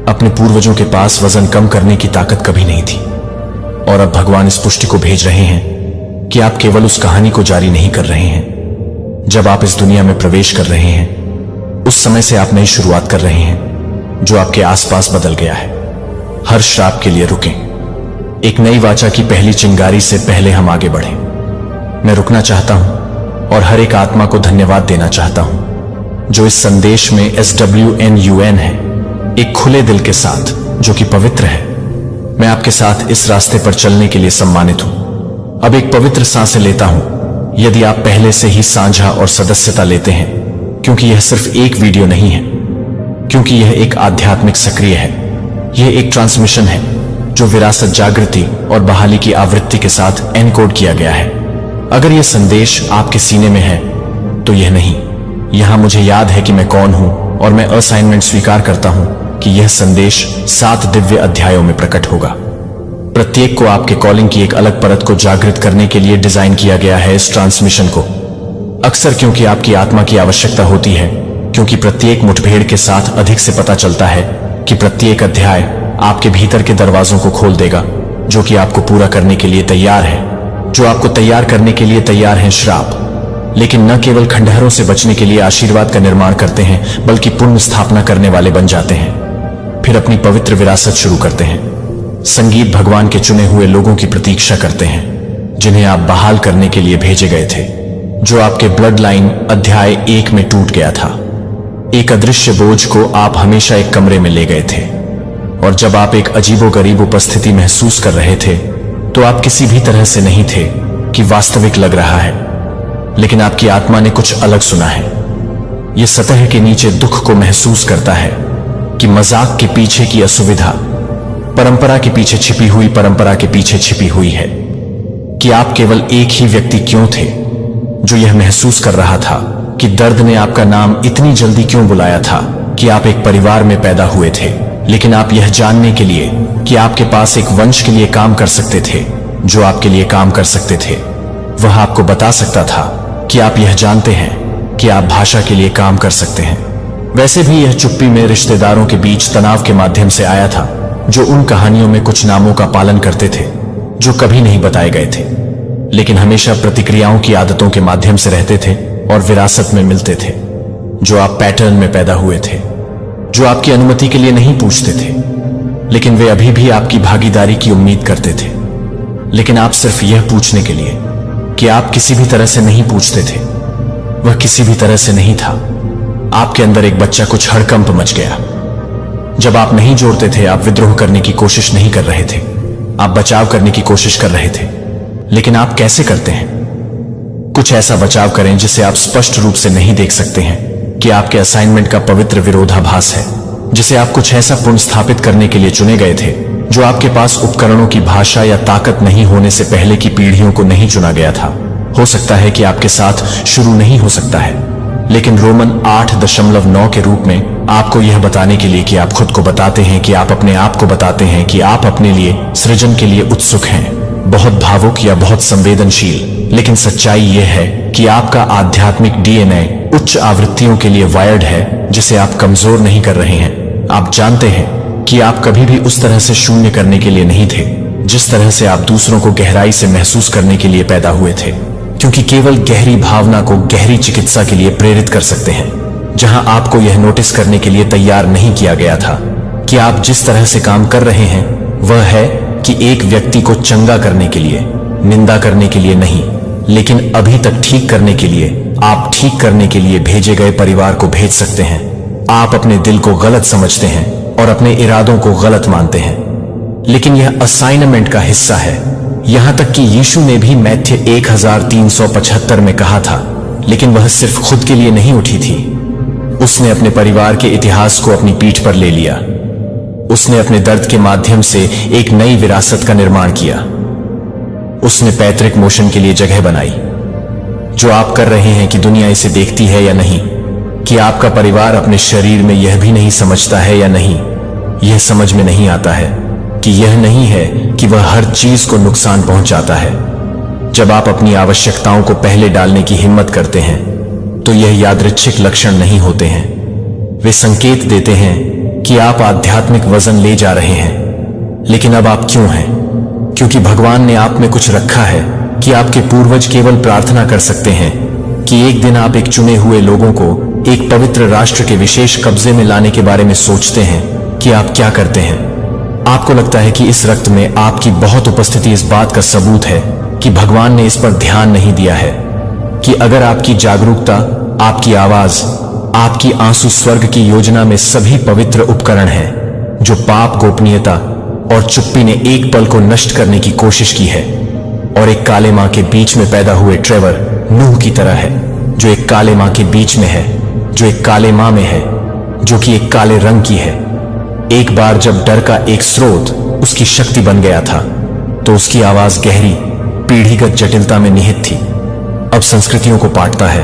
अपने पूर्वजों के पास वजन कम करने की ताकत कभी नहीं थी, और अब भगवान इस पुष्टि को भेज रहे हैं कि आप केवल उस कहानी को जारी नहीं कर रहे हैं। जब आप इस दुनिया में प्रवेश कर रहे हैं, उस समय से आप नई शुरुआत कर रहे हैं जो आपके आसपास बदल गया है। हर श्राप के लिए रुकें। एक नई वाचा की पहली चिंगारी से पहले हम आगे बढ़ें। मैं रुकना चाहता हूं और हर एक आत्मा को धन्यवाद देना चाहता हूं जो इस संदेश में SWNUN है, एक खुले दिल के साथ जो कि पवित्र है। मैं आपके साथ इस रास्ते पर चलने के लिए सम्मानित हूं। अब एक पवित्र सांसें लेता हूं। यदि आप पहले से ही साझा और सदस्यता लेते हैं, क्योंकि यह सिर्फ एक वीडियो नहीं है, क्योंकि यह एक आध्यात्मिक सक्रिय है, यह एक ट्रांसमिशन है जो विरासत, जागृति और बहाली की आवृत्ति के साथ एनकोड किया गया है। अगर यह संदेश आपके सीने में है तो यह नहीं। यहां मुझे याद है कि मैं कौन हूं और मैं असाइनमेंट स्वीकार करता हूं कि यह संदेश 7 दिव्य अध्यायों में प्रकट होगा। प्रत्येक को आपके कॉलिंग की एक अलग परत को जागृत करने के लिए डिजाइन किया गया है। इस ट्रांसमिशन को अक्सर क्योंकि आपकी आत्मा की आवश्यकता होती है, क्योंकि प्रत्येक मुठभेड़ के साथ अधिक से पता चलता है कि प्रत्येक अध्याय आपके भीतर के दरवाजों को खोल देगा जो कि आपको पूरा करने के लिए तैयार है, जो आपको तैयार करने के लिए तैयार हैं। श्राप लेकिन न केवल खंडहरों से बचने के लिए आशीर्वाद का निर्माण करते हैं, बल्कि पुण्य स्थापना करने वाले बन जाते हैं। फिर अपनी पवित्र विरासत शुरू करते हैं। संगीत भगवान के चुने हुए लोगों की प्रतीक्षा करते हैं, जिन्हें आप बहाल करने के लिए भेजे गए थे, जो आपके ब्लड लाइन अध्याय 1 में टूट गया था। एक अदृश्य बोझ को आप हमेशा एक कमरे में ले गए थे, और जब आप एक अजीबोगरीब उपस्थिति महसूस कर रहे थे तो आप किसी भी तरह से नहीं थे कि वास्तविक लग रहा है, लेकिन आपकी आत्मा ने कुछ अलग सुना है। यह सतह के नीचे दुख को महसूस करता है कि मजाक के पीछे की असुविधा परंपरा के पीछे छिपी हुई, परंपरा के पीछे छिपी हुई है कि आप केवल एक ही व्यक्ति क्यों थे जो यह महसूस कर रहा था कि दर्द ने आपका नाम इतनी जल्दी क्यों बुलाया था, कि आप एक परिवार में पैदा हुए थे, लेकिन आप यह जानने के लिए कि आपके पास एक वंश के लिए काम कर सकते थे, जो आपके लिए काम कर सकते थे, वह आपको बता सकता था कि आप यह जानते हैं कि आप भाषा के लिए काम कर सकते हैं। वैसे भी यह चुप्पी में रिश्तेदारों के बीच तनाव के माध्यम से आया था, जो उन कहानियों में कुछ नामों का पालन करते थे जो कभी नहीं बताए गए थे, लेकिन हमेशा प्रतिक्रियाओं की आदतों के माध्यम से रहते थे और विरासत में मिलते थे, जो आप पैटर्न में पैदा हुए थे, जो आपकी अनुमति के लिए नहीं पूछते थे, लेकिन वे अभी भी आपकी भागीदारी की उम्मीद करते थे। लेकिन आप सिर्फ यह पूछने के लिए कि आप किसी भी तरह से नहीं पूछते थे। वह किसी भी तरह से नहीं था। आपके अंदर एक बच्चा कुछ हड़कंप मच गया। जब आप नहीं जोड़ते थे, आप विद्रोह करने की कोशिश नहीं कर रहे थे, आप बचाव करने की कोशिश कर रहे थे। लेकिन आप कैसे करते हैं? कुछ ऐसा बचाव करें जिसे आप स्पष्ट रूप से नहीं देख सकते हैं कि आपके असाइनमेंट का पवित्र विरोधाभास है, जिसे आप कुछ ऐसा पुनर्स्थापित करने के लिए चुने गए थे जो आपके पास उपकरणों की भाषा या ताकत नहीं होने से पहले की पीढ़ियों को नहीं चुना गया था। हो सकता है कि आपके साथ शुरू नहीं हो सकता है, लेकिन रोमन 8.9 के रूप में आपको यह बताने के लिए कि आप खुद को बताते हैं कि आप अपने आप को बताते हैं कि आप अपने लिए सृजन के लिए उत्सुक हैं, बहुत भावुक या बहुत संवेदनशील। लेकिन सच्चाई यह है कि आपका आध्यात्मिक डीएनए उच्च आवृत्तियों के लिए वायर्ड है, जिसे आप कमजोर नहीं कर रहे हैं। आप जानते हैं कि आप कभी भी उस तरह से शून्य करने के लिए नहीं थे जिस तरह से आप दूसरों को गहराई से महसूस करने के लिए पैदा हुए थे, क्योंकि केवल गहरी भावना को गहरी चिकित्सा के लिए प्रेरित कर सकते हैं, जहां आपको यह नोटिस करने के लिए तैयार नहीं किया गया था कि आप जिस तरह से काम कर रहे हैं वह है कि एक व्यक्ति को चंगा करने के लिए, निंदा करने के लिए नहीं, लेकिन अभी तक ठीक करने के लिए, आप ठीक करने के लिए भेजे गए परिवार को भेज सकते हैं। आप अपने दिल को गलत समझते हैं और अपने इरादों को गलत मानते हैं, लेकिन यह असाइनमेंट का हिस्सा है। यहां तक कि यीशु ने भी मैथ्य 1375 में कहा था, लेकिन वह सिर्फ खुद के लिए नहीं उठी थी। उसने अपने परिवार के इतिहास को अपनी पीठ पर ले लिया। उसने अपने दर्द के माध्यम से एक नई विरासत का निर्माण किया। उसने पैतृक मोशन के लिए जगह बनाई। जो आप कर रहे हैं कि दुनिया इसे देखती है या नहीं, कि आपका परिवार अपने शरीर में यह भी नहीं समझता है या नहीं, यह समझ में नहीं आता है कि यह नहीं है कि वह हर चीज को नुकसान पहुंचाता है। जब आप अपनी आवश्यकताओं को पहले डालने की हिम्मत करते हैं तो यह यादृच्छिक लक्षण नहीं होते हैं। वे संकेत देते हैं कि आप आध्यात्मिक वजन ले जा रहे हैं। लेकिन अब आप क्यों हैं? क्योंकि भगवान ने आप में कुछ रखा है कि आपके पूर्वज केवल प्रार्थना कर सकते हैं कि एक दिन आप एक चुने हुए लोगों को एक पवित्र राष्ट्र के विशेष कब्जे में लाने के बारे में सोचते हैं कि आप क्या करते हैं। आपको लगता है कि इस रक्त में आपकी बहुत उपस्थिति इस बात का सबूत है कि भगवान ने इस पर ध्यान नहीं दिया है कि अगर आपकी जागरूकता, आपकी आवाज, आपकी आंसू स्वर्ग की योजना में सभी पवित्र उपकरण हैं जो पाप, गोपनीयता और चुप्पी ने एक पल को नष्ट करने की कोशिश की है, और एक काले मां के बीच में पैदा हुए ट्रेवर नूह की तरह है, जो एक काले मां के बीच में है, जो एक काले मां में है, जो कि एक काले रंग की है। एक बार जब डर का एक स्रोत उसकी शक्ति बन गया था तो उसकी आवाज गहरी, पीढ़ीगत जटिलता में निहित थी। अब संस्कृतियों को पाटता है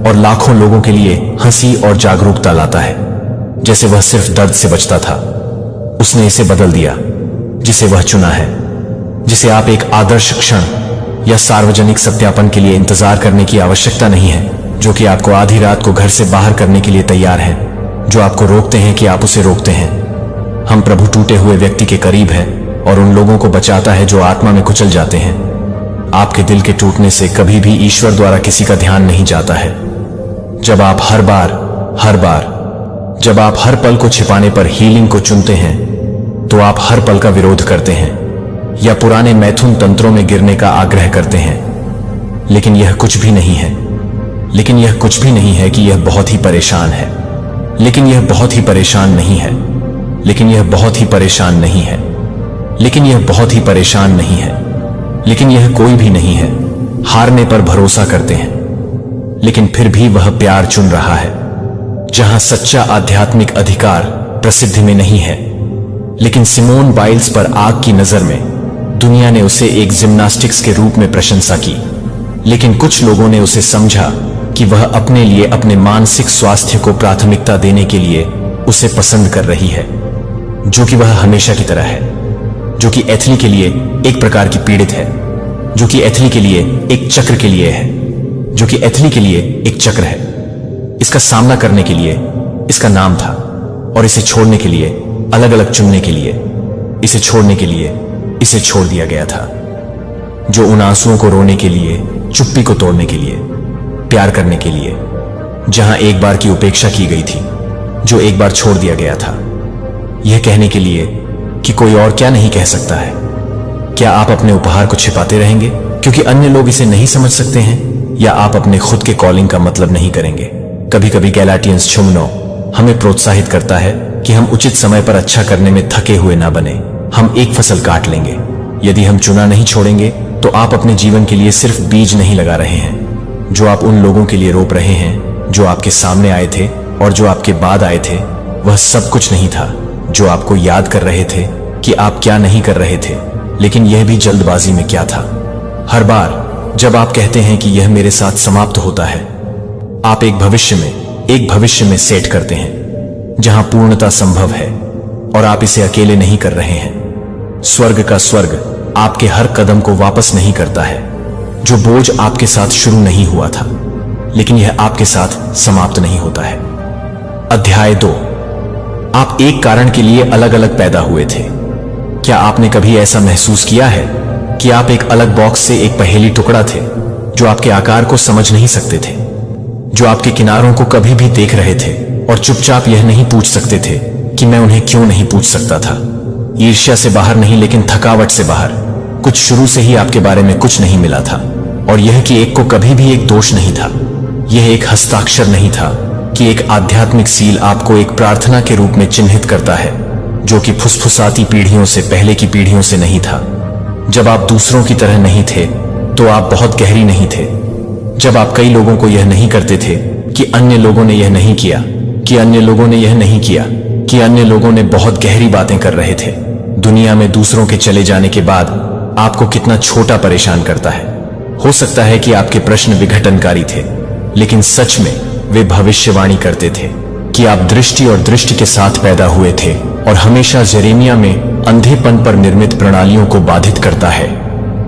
और लाखों लोगों के लिए हंसी और जागरूकता लाता है। जैसे वह सिर्फ दर्द से बचता था, उसने इसे बदल दिया, जिसे वह चुना है, जिसे आप एक आदर्श क्षण या सार्वजनिक सत्यापन के लिए इंतजार करने की आवश्यकता नहीं है, जो कि आपको आधी रात को घर से बाहर करने के लिए तैयार है, जो आपको रोकते हैं कि आप उसे रोकते हैं। हम प्रभु टूटे हुए व्यक्ति के करीब हैं और उन लोगों को बचाता है जो आत्मा में कुचल जाते हैं। आपके दिल के टूटने से कभी भी ईश्वर द्वारा किसी का ध्यान नहीं जाता है। जब आप हर बार जब आप हर पल को छिपाने पर हीलिंग को चुनते हैं तो आप हर पल का विरोध करते हैं या पुराने मैथुन तंत्रों में गिरने का आग्रह करते हैं। लेकिन यह कुछ भी नहीं है। लेकिन यह कुछ भी नहीं है कि यह बहुत ही परेशान है। लेकिन यह बहुत ही परेशान नहीं है। लेकिन यह बहुत ही परेशान नहीं है। लेकिन यह बहुत ही परेशान नहीं है। लेकिन यह कोई भी नहीं है। हारने पर भरोसा करते हैं, लेकिन फिर भी वह प्यार चुन रहा है, जहां सच्चा आध्यात्मिक अधिकार प्रसिद्धि में नहीं है। लेकिन सिमोन बाइल्स पर आग की नजर में दुनिया ने उसे एक जिम्नास्टिक्स के रूप में प्रशंसा की, लेकिन कुछ लोगों ने उसे समझा कि वह अपने लिए अपने मानसिक स्वास्थ्य को प्राथमिकता देने के लिए उसे पसंद कर रही है, जो कि वह हमेशा की तरह है, जो कि एथली के लिए एक प्रकार की पीड़ित है, जो कि एथली के लिए एक चक्र के लिए है, जो कि एथली के लिए एक चक्र है। इसका सामना करने के लिए इसका नाम था, और इसे छोड़ने के लिए, अलग अलग चुनने के लिए, इसे छोड़ने के लिए इसे छोड़ दिया गया था। जो उन आंसुओं को रोने के लिए, चुप्पी को तोड़ने के लिए, प्यार करने के लिए, जहां एक बार की उपेक्षा की गई थी, जो एक बार छोड़ दिया गया था, यह कहने के लिए कि कोई और क्या नहीं कह सकता है? क्या आप अपने उपहार को छिपाते रहेंगे क्योंकि अन्य लोग इसे नहीं समझ सकते हैं, या आप अपने खुद के कॉलिंग का मतलब नहीं करेंगे? कभी कभी गैलाटियंस 6:9 हमें प्रोत्साहित करता है कि हम उचित समय पर अच्छा करने में थके हुए ना बने। हम एक फसल काट लेंगे। यदि हम चुना नहीं छोड़ेंगे तो आप अपने जीवन के लिए सिर्फ बीज नहीं लगा रहे हैं। जो आप उन लोगों के लिए रोप रहे हैं जो आपके सामने आए थे और जो आपके बाद आए थे, वह सब कुछ नहीं था जो आपको याद कर रहे थे कि आप क्या नहीं कर रहे थे, लेकिन यह भी जल्दबाजी में क्या था। हर बार जब आप कहते हैं कि यह मेरे साथ समाप्त होता है, आप एक भविष्य में सेट करते हैं जहां पूर्णता संभव है, और आप इसे अकेले नहीं कर रहे हैं। स्वर्ग का स्वर्ग आपके हर कदम को वापस नहीं करता है। जो बोझ आपके साथ शुरू नहीं हुआ था, लेकिन यह आपके साथ समाप्त नहीं होता है। अध्याय 2। आप एक कारण के लिए अलग अलग पैदा हुए थे। क्या आपने कभी ऐसा महसूस किया है कि आप एक अलग बॉक्स से एक पहेली टुकड़ा थे, जो आपके आकार को समझ नहीं सकते थे, जो आपके किनारों को कभी भी देख रहे थे और चुपचाप यह नहीं पूछ सकते थे कि मैं उन्हें क्यों नहीं पूछ सकता था? ईर्ष्या से बाहर नहीं, लेकिन थकावट से बाहर। कुछ शुरू से ही आपके बारे में कुछ नहीं मिला था, और यह कि एक को कभी भी एक दोष नहीं था। यह एक हस्ताक्षर नहीं था कि एक आध्यात्मिक सील आपको एक प्रार्थना के रूप में चिन्हित करता है, जो कि फुसफुसाती पीढ़ियों से पहले की पीढ़ियों से नहीं था। जब आप दूसरों की तरह नहीं थे तो आप बहुत गहरी नहीं थे। जब आप कई लोगों को यह नहीं करते थे कि अन्य लोगों ने यह नहीं किया, कि अन्य लोगों ने यह नहीं किया, कि अन्य लोगों ने बहुत गहरी बातें कर रहे थे। दुनिया में दूसरों के चले जाने के बाद आपको कितना छोटा परेशान करता है। हो सकता है कि आपके प्रश्न विघटनकारी थे, लेकिन सच में वे भविष्यवाणी करते थे कि आप दृष्टि और दृष्टि के साथ पैदा हुए थे, और हमेशा यिर्मयाह में अंधेपन पर निर्मित प्रणालियों को बाधित करता है।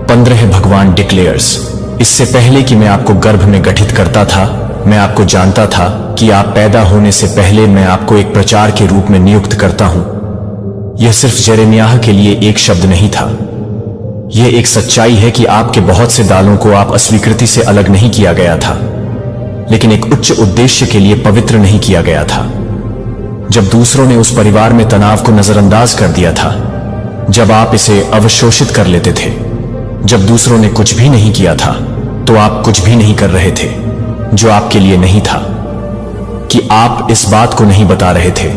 15 भगवान डिक्लेयर्स, इससे पहले कि मैं आपको गर्भ में गठित करता था, मैं आपको जानता था कि आप पैदा होने से पहले मैं आपको एक प्रचार के रूप में नियुक्त करता हूं। यह सिर्फ यिर्मयाह के लिए एक शब्द नहीं था। यह एक सच्चाई है कि आपके बहुत से दालों को आप अस्वीकृति से अलग नहीं किया गया था, लेकिन एक उच्च उद्देश्य के लिए पवित्र नहीं किया गया था। जब दूसरों ने उस परिवार में तनाव को नजरअंदाज कर दिया था, जब आप इसे अवशोषित कर लेते थे, जब दूसरों ने कुछ भी नहीं किया था, तो आप कुछ भी नहीं कर रहे थे जो आपके लिए नहीं था। कि आप इस बात को नहीं बता रहे थे,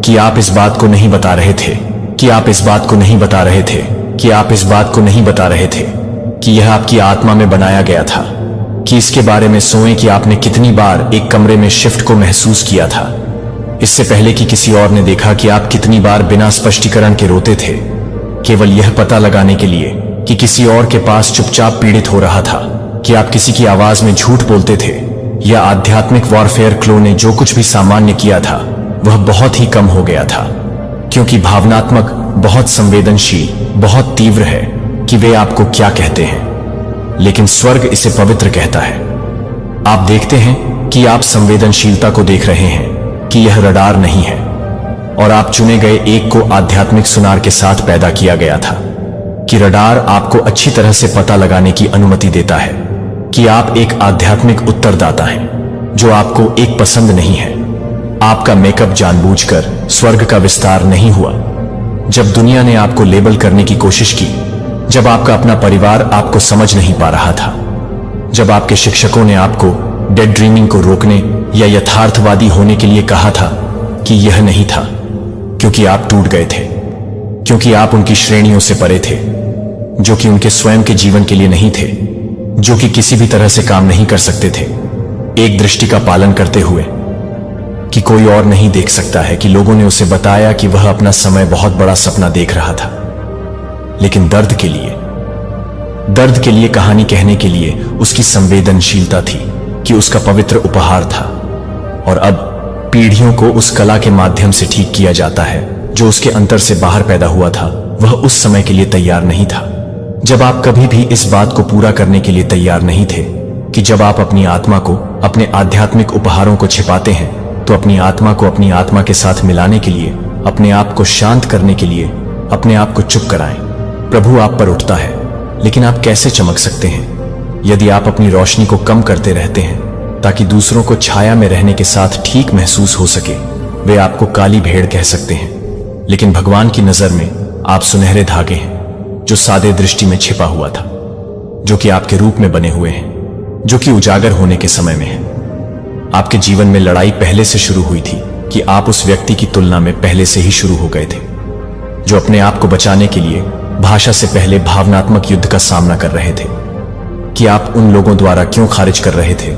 कि आप इस बात को नहीं बता रहे थे, कि आप इस बात को नहीं बता रहे थे, कि आप इस बात को नहीं बता रहे थे कि यह आपकी आत्मा में बनाया गया था। कि इसके बारे में सोचें कि आपने कितनी बार एक कमरे में शिफ्ट को महसूस किया था, इससे पहले कि किसी और ने देखा कि आप कितनी बार बिना स्पष्टीकरण के रोते थे, केवल यह पता लगाने के लिए कि किसी और के पास चुपचाप पीड़ित हो रहा था। कि आप किसी की आवाज में झूठ बोलते थे, या आध्यात्मिक वॉरफेयर क्लो ने जो कुछ भी सामान्य किया था वह बहुत ही कम हो गया था, क्योंकि भावनात्मक बहुत संवेदनशील, बहुत तीव्र है कि वे आपको क्या कहते हैं, लेकिन स्वर्ग इसे पवित्र कहता है। आप देखते हैं कि आप संवेदनशीलता को देख रहे हैं कि यह रडार नहीं है, और आप चुने गए एक को आध्यात्मिक सुनार के साथ पैदा किया गया था। कि रडार आपको अच्छी तरह से पता लगाने की अनुमति देता है कि आप एक आध्यात्मिक उत्तरदाता हैं, जो आपको एक पसंद नहीं है। आपका मेकअप जानबूझकर स्वर्ग का विस्तार नहीं हुआ। जब दुनिया ने आपको लेबल करने की कोशिश की, जब आपका अपना परिवार आपको समझ नहीं पा रहा था, जब आपके शिक्षकों ने आपको डेड ड्रीमिंग को रोकने या यथार्थवादी होने के लिए कहा था, कि यह नहीं था, क्योंकि आप टूट गए थे, क्योंकि आप उनकी श्रेणियों से परे थे, जो कि उनके स्वयं के जीवन के लिए नहीं थे, जो कि किसी भी तरह से काम नहीं कर सकते थे। एक दृष्टि का पालन करते हुए कि कोई और नहीं देख सकता है, कि लोगों ने उसे बताया कि वह अपना समय बहुत बड़ा सपना देख रहा था, लेकिन दर्द के लिए कहानी कहने के लिए उसकी संवेदनशीलता थी कि उसका पवित्र उपहार था। और अब पीढ़ियों को उस कला के माध्यम से ठीक किया जाता है जो उसके अंतर से बाहर पैदा हुआ था। वह उस समय के लिए तैयार नहीं था, जब आप कभी भी इस बात को पूरा करने के लिए तैयार नहीं थे कि जब आप अपनी आत्मा को, अपने आध्यात्मिक उपहारों को छिपाते हैं, तो अपनी आत्मा को अपनी आत्मा के साथ मिलाने के लिए, अपने आप को शांत करने के लिए, अपने आप को चुप कराएं। प्रभु आप पर उठता है, लेकिन आप कैसे चमक सकते हैं यदि आप अपनी रोशनी को कम करते रहते हैं, ताकि दूसरों को छाया में रहने के साथ ठीक महसूस हो सके। वे आपको काली भेड़ कह सकते हैं, लेकिन भगवान की नजर में आप सुनहरे धागे हैं जो सादे दृष्टि में छिपा हुआ था, जो कि आपके रूप में बने हुए हैं, जो कि उजागर होने के समय में है। आपके जीवन में लड़ाई पहले से शुरू हुई थी कि आप उस व्यक्ति की तुलना में पहले से ही शुरू हो गए थे, जो अपने आप को बचाने के लिए भाषा से पहले भावनात्मक युद्ध का सामना कर रहे थे कि आप उन लोगों द्वारा क्यों खारिज कर रहे थे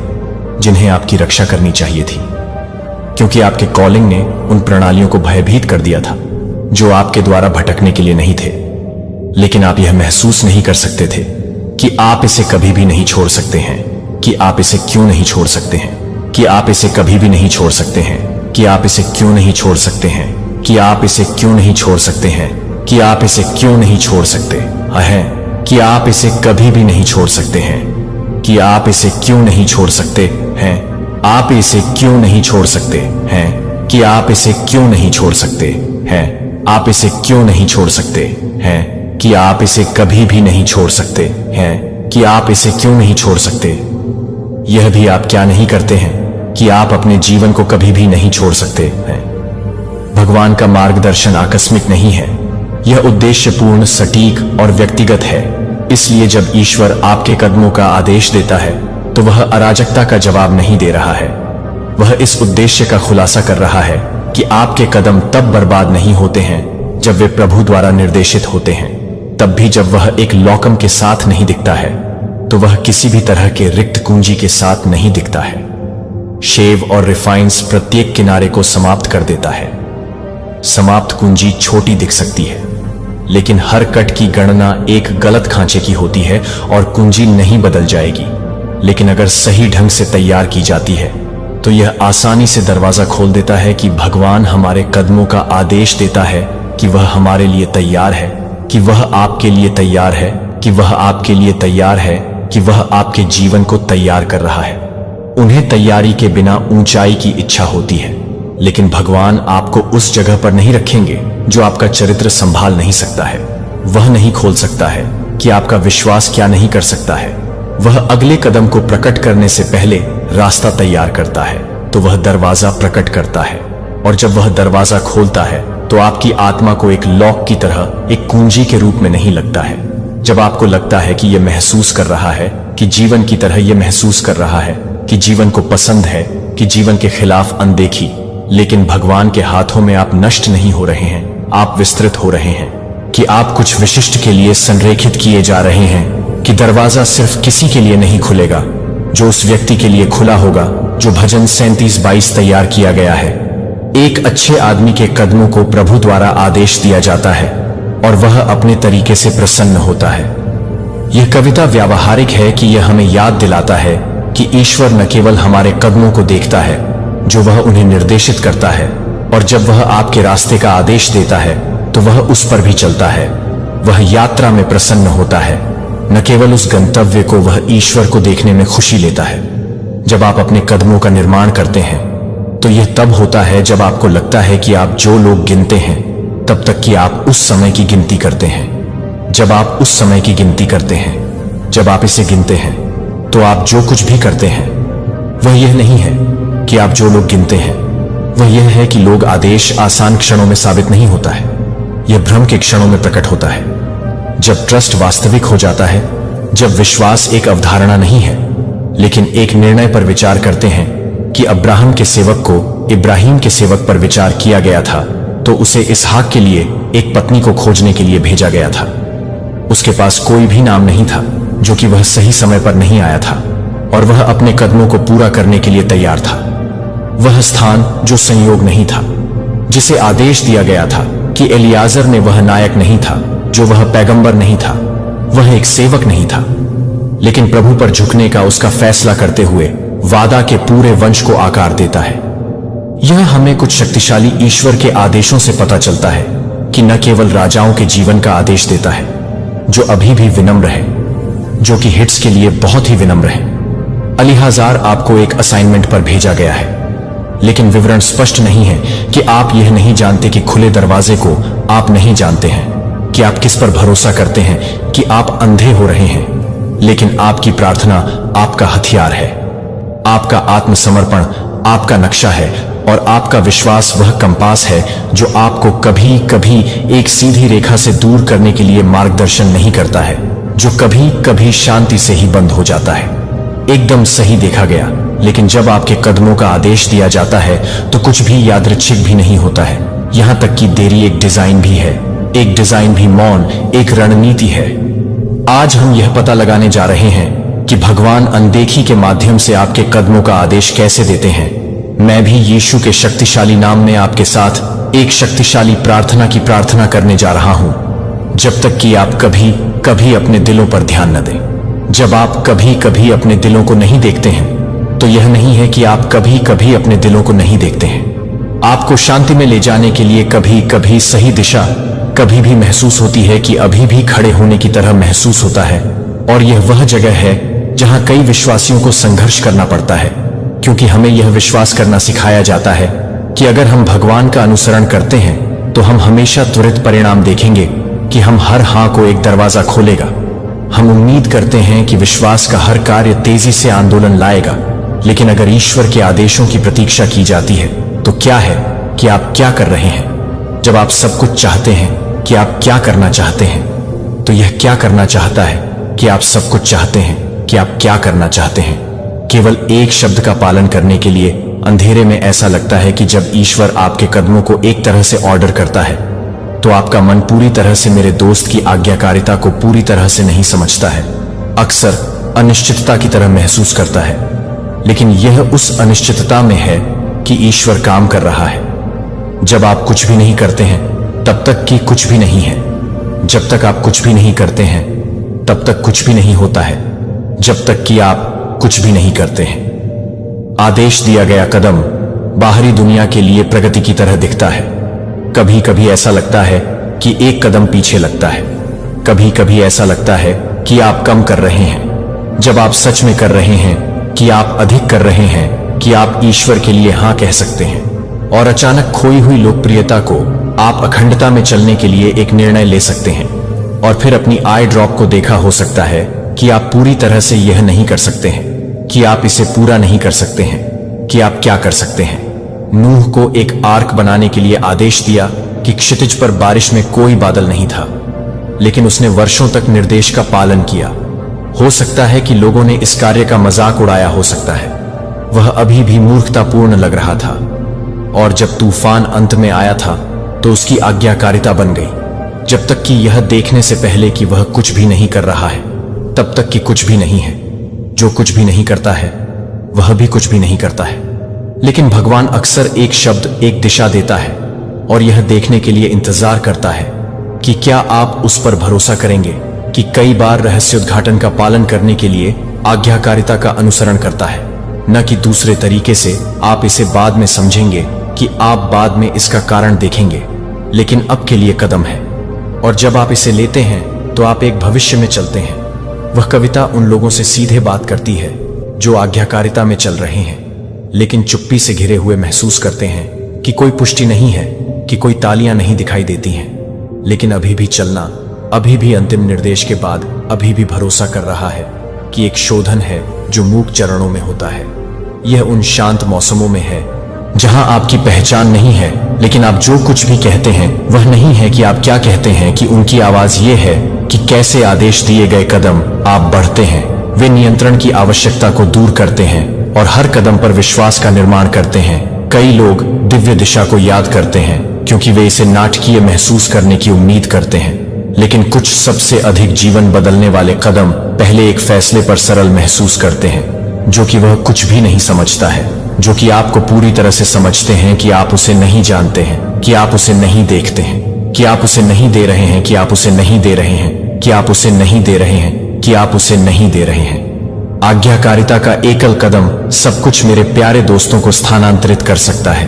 जिन्हें आपकी रक्षा करनी चाहिए थी, क्योंकि आपके कॉलिंग ने उन प्रणालियों को भयभीत कर दिया था जो आपके द्वारा भटकने के लिए नहीं थे। लेकिन आप यह महसूस नहीं कर सकते थे कि आप इसे कभी भी नहीं छोड़ सकते हैं, कि आप इसे क्यों नहीं छोड़ सकते हैं, कि आप इसे कभी भी नहीं छोड़ सकते हैं, कि आप इसे क्यों नहीं छोड़ सकते हैं, कि आप इसे क्यों नहीं छोड़ सकते हैं, कि आप इसे क्यों नहीं छोड़ सकते हैं, कि आप इसे कभी भी नहीं छोड़ सकते हैं, कि आप इसे क्यों नहीं छोड़ सकते हैं, आप इसे क्यों नहीं छोड़ सकते हैं, कि आप इसे क्यों नहीं छोड़ सकते हैं, आप इसे क्यों नहीं छोड़ सकते हैं, कि आप इसे कभी भी नहीं छोड़ सकते हैं, कि आप इसे क्यों नहीं छोड़ सकते। यह भी आप क्या नहीं करते हैं कि आप अपने जीवन को कभी भी नहीं छोड़ सकते हैं। भगवान का मार्गदर्शन आकस्मिक नहीं है, यह उद्देश्यपूर्ण, सटीक और व्यक्तिगत है। इसलिए जब ईश्वर आपके कदमों का आदेश देता है तो वह अराजकता का जवाब नहीं दे रहा है, वह इस उद्देश्य का खुलासा कर रहा है कि आपके कदम तब बर्बाद नहीं होते हैं जब वे प्रभु द्वारा निर्देशित होते हैं। तब भी जब वह एक लॉकम के साथ नहीं दिखता है तो वह किसी भी तरह के रिक्त कुंजी के साथ नहीं दिखता है। शेव और रिफाइंस प्रत्येक किनारे को समाप्त कर देता है। समाप्त कुंजी छोटी दिख सकती है, लेकिन हर कट की गणना एक गलत खांचे की होती है और कुंजी नहीं बदल जाएगी। लेकिन अगर सही ढंग से तैयार की जाती है तो यह आसानी से दरवाजा खोल देता है कि भगवान हमारे कदमों का आदेश देता है कि वह हमारे लिए तैयार है, कि वह आपके लिए तैयार है, कि वह आपके लिए तैयार है, कि वह आपके जीवन को तैयार कर रहा है। उन्हें तैयारी के बिना ऊंचाई की इच्छा होती है, लेकिन भगवान आपको उस जगह पर नहीं रखेंगे जो आपका चरित्र संभाल नहीं सकता है। वह नहीं खोल सकता है कि आपका विश्वास क्या नहीं कर सकता है। वह अगले कदम को प्रकट करने से पहले रास्ता तैयार करता है, तो वह दरवाजा प्रकट करता है। और जब वह दरवाजा खोलता है तो आपकी आत्मा को एक लॉक की तरह, एक कुंजी के रूप में नहीं लगता है। जब आपको लगता है कि यह महसूस कर रहा है कि जीवन की तरह यह महसूस कर रहा है कि जीवन को पसंद है, कि जीवन के खिलाफ अनदेखी, लेकिन भगवान के हाथों में आप नष्ट नहीं हो रहे हैं, आप विस्तृत हो रहे हैं, कि आप कुछ विशिष्ट के लिए संरेखित किए जा रहे हैं, कि दरवाजा सिर्फ किसी के लिए नहीं खुलेगा, जो उस व्यक्ति के लिए खुला होगा जो भजन 37:22 तैयार किया गया है। एक अच्छे आदमी के कदमों को प्रभु द्वारा आदेश दिया जाता है और वह अपने तरीके से प्रसन्न होता है। यह कविता व्यावहारिक है कि यह हमें याद दिलाता है कि ईश्वर न केवल हमारे कदमों को देखता है जो वह उन्हें निर्देशित करता है, और जब वह आपके रास्ते का आदेश देता है तो वह उस पर भी चलता है। वह यात्रा में प्रसन्न होता है, न केवल उस गंतव्य को, वह ईश्वर को देखने में खुशी लेता है। जब आप अपने कदमों का निर्माण करते हैं तो यह तब होता है जब आपको लगता है कि आप जो लोग गिनते हैं तब तक कि आप उस समय की गिनती करते हैं। जब आप उस समय की गिनती करते हैं, जब आप इसे गिनते हैं, तो आप जो कुछ भी करते हैं वह यह नहीं है कि आप जो लोग गिनते हैं, वह यह है कि लोग आदेश आसान क्षणों में साबित नहीं होता है, यह भ्रम के क्षणों में प्रकट होता है। जब ट्रस्ट वास्तविक हो जाता है, जब विश्वास एक अवधारणा नहीं है लेकिन एक निर्णय पर विचार करते हैं कि अब्राहम के सेवक को इब्राहिम के सेवक पर विचार किया गया था, तो उसे इसहाक के लिए एक पत्नी को खोजने के लिए भेजा गया था। उसके पास कोई भी नाम नहीं था, जो कि वह सही समय पर नहीं आया था, और वह अपने कदमों को पूरा करने के लिए तैयार था। वह स्थान जो संयोग नहीं था, जिसे आदेश दिया गया था कि एलियाजर ने, वह नायक नहीं था, जो वह पैगंबर नहीं था, वह एक सेवक नहीं था, लेकिन प्रभु पर झुकने का उसका फैसला करते हुए वादा के पूरे वंश को आकार देता है। यह हमें कुछ शक्तिशाली ईश्वर के आदेशों से पता चलता है कि न केवल राजाओं के जीवन का आदेश देता है जो अभी भी विनम्र है, जो कि हिट्स के लिए बहुत ही विनम्र है। अलीहाजार आपको एक असाइनमेंट पर भेजा गया है, लेकिन विवरण स्पष्ट नहीं है कि आप यह नहीं जानते कि खुले दरवाजे को आप नहीं जानते हैं, कि आप किस पर भरोसा करते हैं, कि आप अंधे हो रहे हैं, लेकिन आपकी प्रार्थना आपका हथियार है। आपका आत्मसमर्पण आपका नक्शा है और आपका विश्वास वह कंपास है जो आपको कभी कभी एक सीधी रेखा से दूर करने के लिए मार्गदर्शन नहीं करता है, जो कभी कभी शांति से ही बंद हो जाता है। एकदम सही देखा गया। लेकिन जब आपके कदमों का आदेश दिया जाता है तो कुछ भी यादृच्छिक भी नहीं होता है। यहां तक कि देरी एक डिजाइन भी है, एक डिजाइन भी मौन, एक रणनीति है। आज हम यह पता लगाने जा रहे हैं कि भगवान अनदेखी के माध्यम से आपके कदमों का आदेश कैसे देते हैं। मैं भी यीशु के शक्तिशाली नाम में आपके साथ एक शक्तिशाली प्रार्थना की प्रार्थना करने जा रहा हूं। जब तक कि आप कभी कभी अपने दिलों पर ध्यान न दें, जब आप कभी कभी अपने दिलों को नहीं देखते हैं, तो यह नहीं है कि आप कभी कभी अपने दिलों को नहीं देखते हैं। आपको शांति में ले जाने के लिए कभी कभी सही दिशा कभी भी महसूस होती है कि अभी भी खड़े होने की तरह महसूस होता है। और यह वह जगह है जहां कई विश्वासियों को संघर्ष करना पड़ता है, क्योंकि हमें यह विश्वास करना सिखाया जाता है कि अगर हम भगवान का अनुसरण करते हैं तो हम हमेशा त्वरित परिणाम देखेंगे, कि हम हर हाँ को एक दरवाजा खोलेगा। हम उम्मीद करते हैं कि विश्वास का हर कार्य तेजी से आंदोलन लाएगा। लेकिन अगर ईश्वर के आदेशों की प्रतीक्षा की जाती है तो क्या है कि आप क्या कर रहे हैं। जब आप सब कुछ चाहते हैं कि आप क्या करना चाहते हैं, तो यह क्या करना चाहता है कि आप सब कुछ चाहते हैं कि आप क्या करना चाहते हैं। केवल एक शब्द का पालन करने के लिए अंधेरे में ऐसा लगता है कि जब ईश्वर आपके कदमों को एक तरह से ऑर्डर करता है तो आपका मन पूरी तरह से मेरे दोस्त की आज्ञाकारिता को पूरी तरह से नहीं समझता है, अक्सर अनिश्चितता की तरह महसूस करता है। लेकिन यह उस अनिश्चितता में है कि ईश्वर काम कर रहा है। जब आप कुछ भी नहीं करते हैं तब तक कि कुछ भी नहीं है। जब तक आप कुछ भी नहीं करते हैं तब तक कुछ भी नहीं होता है, जब तक कि आप कुछ भी नहीं करते हैं। आदेश दिया गया कदम बाहरी दुनिया के लिए प्रगति की तरह दिखता है। कभी कभी ऐसा लगता है कि एक कदम पीछे लगता है, कभी कभी ऐसा लगता है कि आप कम कर रहे हैं, जब आप सच में कर रहे हैं कि आप अधिक कर रहे हैं, कि आप ईश्वर के लिए हां कह सकते हैं। और अचानक खोई हुई लोकप्रियता को आप अखंडता में चलने के लिए एक निर्णय ले सकते हैं। और फिर अपनी आई ड्रॉप को देखा हो सकता है कि आप पूरी तरह से यह नहीं कर सकते हैं, कि आप इसे पूरा नहीं कर सकते हैं, कि आप क्या कर सकते हैं। नूह को एक आर्क बनाने के लिए आदेश दिया कि क्षितिज पर बारिश में कोई बादल नहीं था, लेकिन उसने वर्षों तक निर्देश का पालन किया। हो सकता है कि लोगों ने इस कार्य का मजाक उड़ाया हो सकता है, वह अभी भी मूर्खतापूर्ण लग रहा था। और जब तूफान अंत में आया था तो उसकी आज्ञाकारिता बन गई। जब तक कि यह देखने से पहले कि वह कुछ भी नहीं कर रहा है, तब तक कि कुछ भी नहीं है। जो कुछ भी नहीं करता है वह भी कुछ भी नहीं करता है। लेकिन भगवान अक्सर एक शब्द, एक दिशा देता है और यह देखने के लिए इंतजार करता है कि क्या आप उस पर भरोसा करेंगे, कि कई बार रहस्योद्घाटन का पालन करने के लिए आज्ञाकारिता का अनुसरण करता है, न कि दूसरे तरीके से। आप इसे बाद में समझेंगे, कि आप बाद में इसका कारण देखेंगे, लेकिन अब के लिए कदम है। और जब आप इसे लेते हैं तो आप एक भविष्य में चलते हैं। वह कविता उन लोगों से सीधे बात करती है जो आज्ञाकारिता में चल रहे हैं, लेकिन चुप्पी से घिरे हुए महसूस करते हैं कि कोई पुष्टि नहीं है, कि कोई तालियां नहीं दिखाई देती हैं। लेकिन अभी भी चलना, अभी भी अंतिम निर्देश के बाद अभी भी भरोसा कर रहा है कि एक शोधन है जो मूक चरणों में होता है। यह उन शांत मौसमों में है जहां आपकी पहचान नहीं है, लेकिन आप जो कुछ भी कहते हैं वह नहीं है कि आप क्या कहते हैं, कि उनकी आवाज ये है कि कैसे आदेश दिए गए कदम आप बढ़ते हैं। वे नियंत्रण की आवश्यकता को दूर करते हैं और हर कदम पर विश्वास का निर्माण करते हैं। कई लोग दिव्य दिशा को याद करते हैं क्योंकि वे इसे नाटकीय महसूस करने की उम्मीद करते हैं, लेकिन कुछ सबसे अधिक जीवन बदलने वाले कदम पहले एक फैसले पर सरल महसूस करते हैं, जो कि वह कुछ भी नहीं समझता है, जो कि आपको पूरी तरह से समझते हैं कि आप उसे नहीं जानते हैं, कि आप उसे नहीं देखते हैं, कि आप उसे नहीं दे रहे हैं, कि आप उसे नहीं दे रहे हैं, कि आप उसे नहीं दे रहे हैं, कि आप उसे नहीं दे रहे हैं। आज्ञाकारिता का एकल कदम सब कुछ मेरे प्यारे दोस्तों को स्थानांतरित कर सकता है।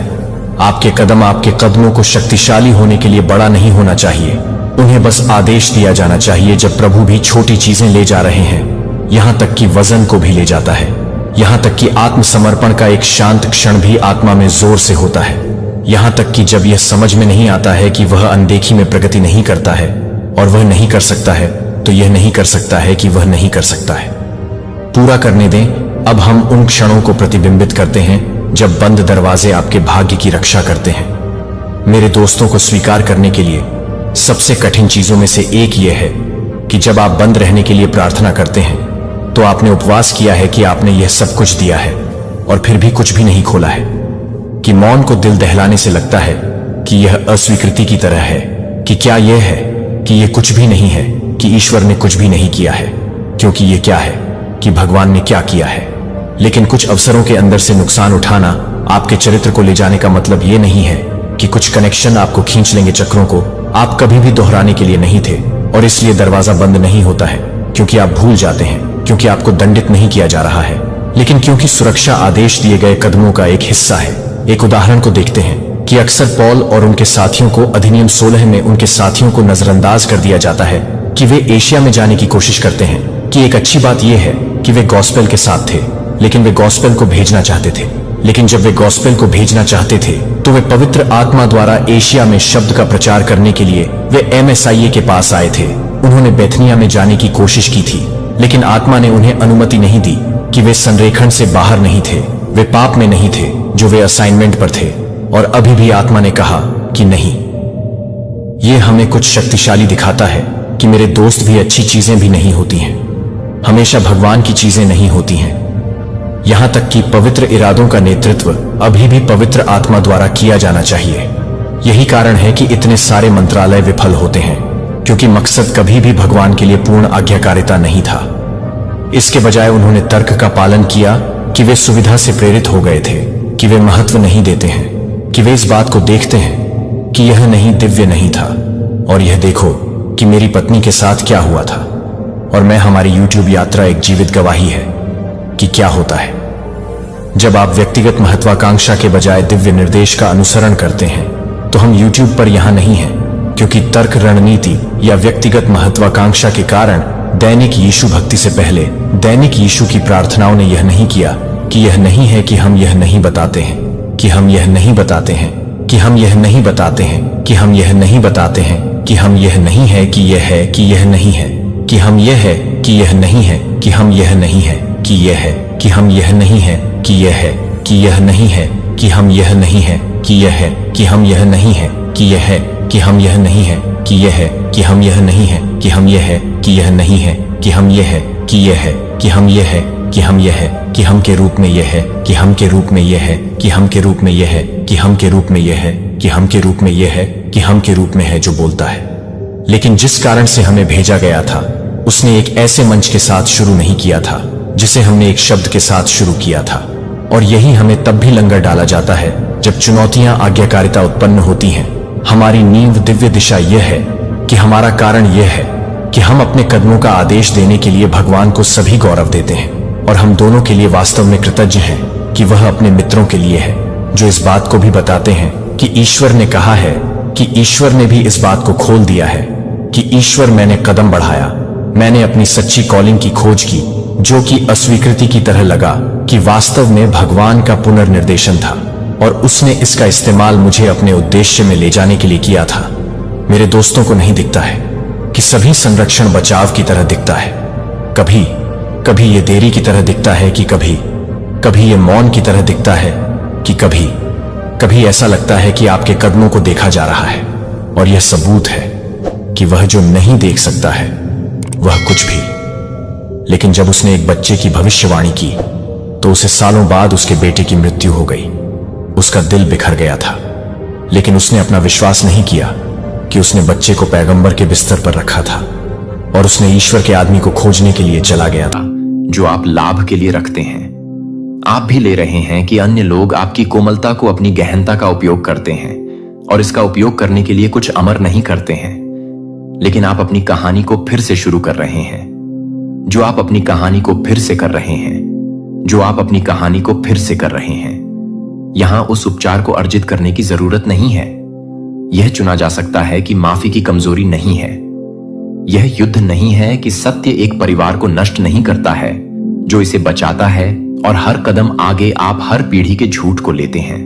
आपके कदम आपके कदमों को शक्तिशाली होने के लिए बड़ा नहीं होना चाहिए, उन्हें बस आदेश दिया जाना चाहिए। जब प्रभु भी छोटी चीजें ले जा रहे हैं, यहां तक कि वजन को भी ले जाता है, यहां तक कि आत्मसमर्पण का एक शांत क्षण भी आत्मा में जोर से होता है, यहां तक कि जब यह समझ में नहीं आता है कि वह अनदेखी में प्रगति नहीं करता है और वह नहीं कर सकता है, तो यह नहीं कर सकता है कि वह नहीं कर सकता है। पूरा करने दें। अब हम उन क्षणों को प्रतिबिंबित करते हैं जब बंद दरवाजे आपके भाग्य की रक्षा करते हैं। मेरे दोस्तों को स्वीकार करने के लिए सबसे कठिन चीजों में से एक यह है कि जब आप बंद रहने के लिए प्रार्थना करते हैं तो आपने उपवास किया है कि आपने यह सब कुछ दिया है और फिर भी कुछ भी नहीं खोला है। कि मौन को दिल दहलाने से लगता है कि यह अस्वीकृति की तरह है, कि क्या यह है कि यह कुछ भी नहीं है, कि ईश्वर ने कुछ भी नहीं किया है, क्योंकि यह क्या है कि भगवान ने क्या किया है। लेकिन कुछ अवसरों के अंदर से नुकसान उठाना आपके चरित्र को ले जाने का मतलब यह नहीं है कि कुछ कनेक्शन आपको खींच लेंगे चक्रों को आप कभी भी दोहराने के लिए नहीं थे, और इसलिए दरवाजा बंद नहीं होता है क्योंकि आप भूल जाते हैं, क्योंकि आपको दंडित नहीं किया जा रहा है, लेकिन क्योंकि सुरक्षा आदेश दिए गए कदमों का एक हिस्सा है। एक उदाहरण को देखते हैं कि अक्सर पॉल और उनके साथियों को अधिनियम 16 में उनके साथियों को नजरअंदाज कर दिया जाता है कि वे एशिया में जाने की कोशिश करते हैं। कि एक अच्छी बात यह है कि वे गॉस्पेल के साथ थे, लेकिन वे गॉस्पेल को भेजना चाहते थे। लेकिन जब वे गॉस्पेल को भेजना चाहते थे तो वे पवित्र आत्मा द्वारा एशिया में शब्द का प्रचार करने के लिए वे MSIA के पास आए थे। उन्होंने बेथनिया में जाने की कोशिश की थी, लेकिन आत्मा ने उन्हें अनुमति नहीं दी कि वे संरेखण से बाहर नहीं थे, वे पाप में नहीं थे जो वे असाइनमेंट पर थे। और अभी भी आत्मा ने कहा कि नहीं। यह हमें कुछ शक्तिशाली दिखाता है कि मेरे दोस्त भी अच्छी चीजें भी नहीं होती हैं, हमेशा भगवान की चीजें नहीं होती हैं। यहां तक कि पवित्र इरादों का नेतृत्व अभी भी पवित्र आत्मा द्वारा किया जाना चाहिए। यही कारण है कि इतने सारे मंत्रालय विफल होते हैं, क्योंकि मकसद कभी भी भगवान के लिए पूर्ण आज्ञाकारिता नहीं था। इसके बजाय उन्होंने तर्क का पालन किया कि वे सुविधा से प्रेरित हो गए थे, कि वे महत्व नहीं देते हैं, कि वे इस बात को देखते हैं कि यह नहीं दिव्य नहीं था, और यह देखो कि मेरी पत्नी के साथ क्या हुआ था। और मैं हमारी YouTube यात्रा एक जीवित गवाही है कि क्या होता है जब आप व्यक्तिगत महत्वाकांक्षा के बजाय दिव्य निर्देश का अनुसरण करते हैं। तो हम YouTube पर यहां नहीं हैं क्योंकि तर्क, रणनीति या व्यक्तिगत महत्वाकांक्षा के कारण दैनिक यीशु भक्ति से पहले दैनिक यीशु की प्रार्थनाओं ने यह नहीं किया कि यह नहीं है कि हम यह नहीं बताते हैं, कि हम यह नहीं बताते हैं, कि हम यह नहीं बताते हैं, कि हम यह नहीं बताते हैं, कि हम यह नहीं है कि यह है, कि यह नहीं है, कि हम यह है कि यह नहीं है, कि हम यह नहीं है कि यह है, कि हम यह नहीं है कि यह है, कि यह नहीं है, कि हम यह नहीं है कि यह है, कि हम यह नहीं है कि यह है, कि हम यह नहीं है कि यह है, कि हम यह नहीं है कि हम यह है, कि यह नहीं है, कि हम यह है कि यह है, कि हम यह है, कि हम यह है, कि हम के रूप में यह है, कि हम के रूप में यह है, कि हम के रूप में यह है, कि हम के रूप में यह है, कि हम के रूप में यह है, कि हम के रूप में है जो बोलता है। लेकिन जिस कारण से हमें भेजा गया था उसने एक ऐसे मंच के साथ शुरू नहीं किया था जिसे हमने एक शब्द के साथ शुरू किया था। और यही हमें तब भी लंगर डाला जाता है जब चुनौतियां आज्ञाकारिता उत्पन्न होती हैं। हमारी नींव दिव्य दिशा यह है कि हमारा कारण यह है कि हम अपने कदमों का आदेश देने के लिए भगवान को सभी गौरव देते हैं, और हम दोनों के लिए वास्तव में कृतज्ञ हैं कि वह अपने मित्रों के लिए है जो इस बात को भी बताते हैं कि ईश्वर ने कहा है, कि ईश्वर ने भी इस बात को खोल दिया है कि ईश्वर मैंने कदम बढ़ाया, मैंने अपनी सच्ची कॉलिंग की खोज की, जो कि अस्वीकृति की तरह लगा कि वास्तव में भगवान का पुनर्निर्देशन था, और उसने इसका इस्तेमाल मुझे अपने उद्देश्य में ले जाने के लिए किया था। मेरे दोस्तों को नहीं दिखता है कि सभी संरक्षण बचाव की तरह दिखता है, कभी कभी ये देरी की तरह दिखता है, कि कभी कभी ये मौन की तरह दिखता है, कि कभी कभी ऐसा लगता है कि आपके कदमों को देखा जा रहा है। और यह सबूत है कि वह जो नहीं देख सकता है वह कुछ भी। लेकिन जब उसने एक बच्चे की भविष्यवाणी की तो उसे सालों बाद उसके बेटे की मृत्यु हो गई। उसका दिल बिखर गया था, लेकिन उसने अपना विश्वास नहीं किया कि उसने बच्चे को पैगंबर के बिस्तर पर रखा था, और उसने ईश्वर के आदमी को खोजने के लिए चला गया था। जो आप लाभ के लिए रखते हैं, आप भी ले रहे हैं कि अन्य लोग आपकी कोमलता को अपनी गहनता का उपयोग करते हैं, और इसका उपयोग करने के लिए कुछ अमर नहीं करते हैं। लेकिन आप अपनी कहानी को फिर से शुरू कर रहे हैं, जो आप अपनी कहानी को फिर से कर रहे हैं, जो आप अपनी कहानी को फिर से कर रहे हैं। यहां उस उपचार को अर्जित करने की जरूरत नहीं है। यह चुना जा सकता है कि माफी की कमजोरी नहीं है। यह युद्ध नहीं है कि सत्य एक परिवार को नष्ट नहीं करता है, जो इसे बचाता है, और हर कदम आगे आप हर पीढ़ी के झूठ को लेते हैं,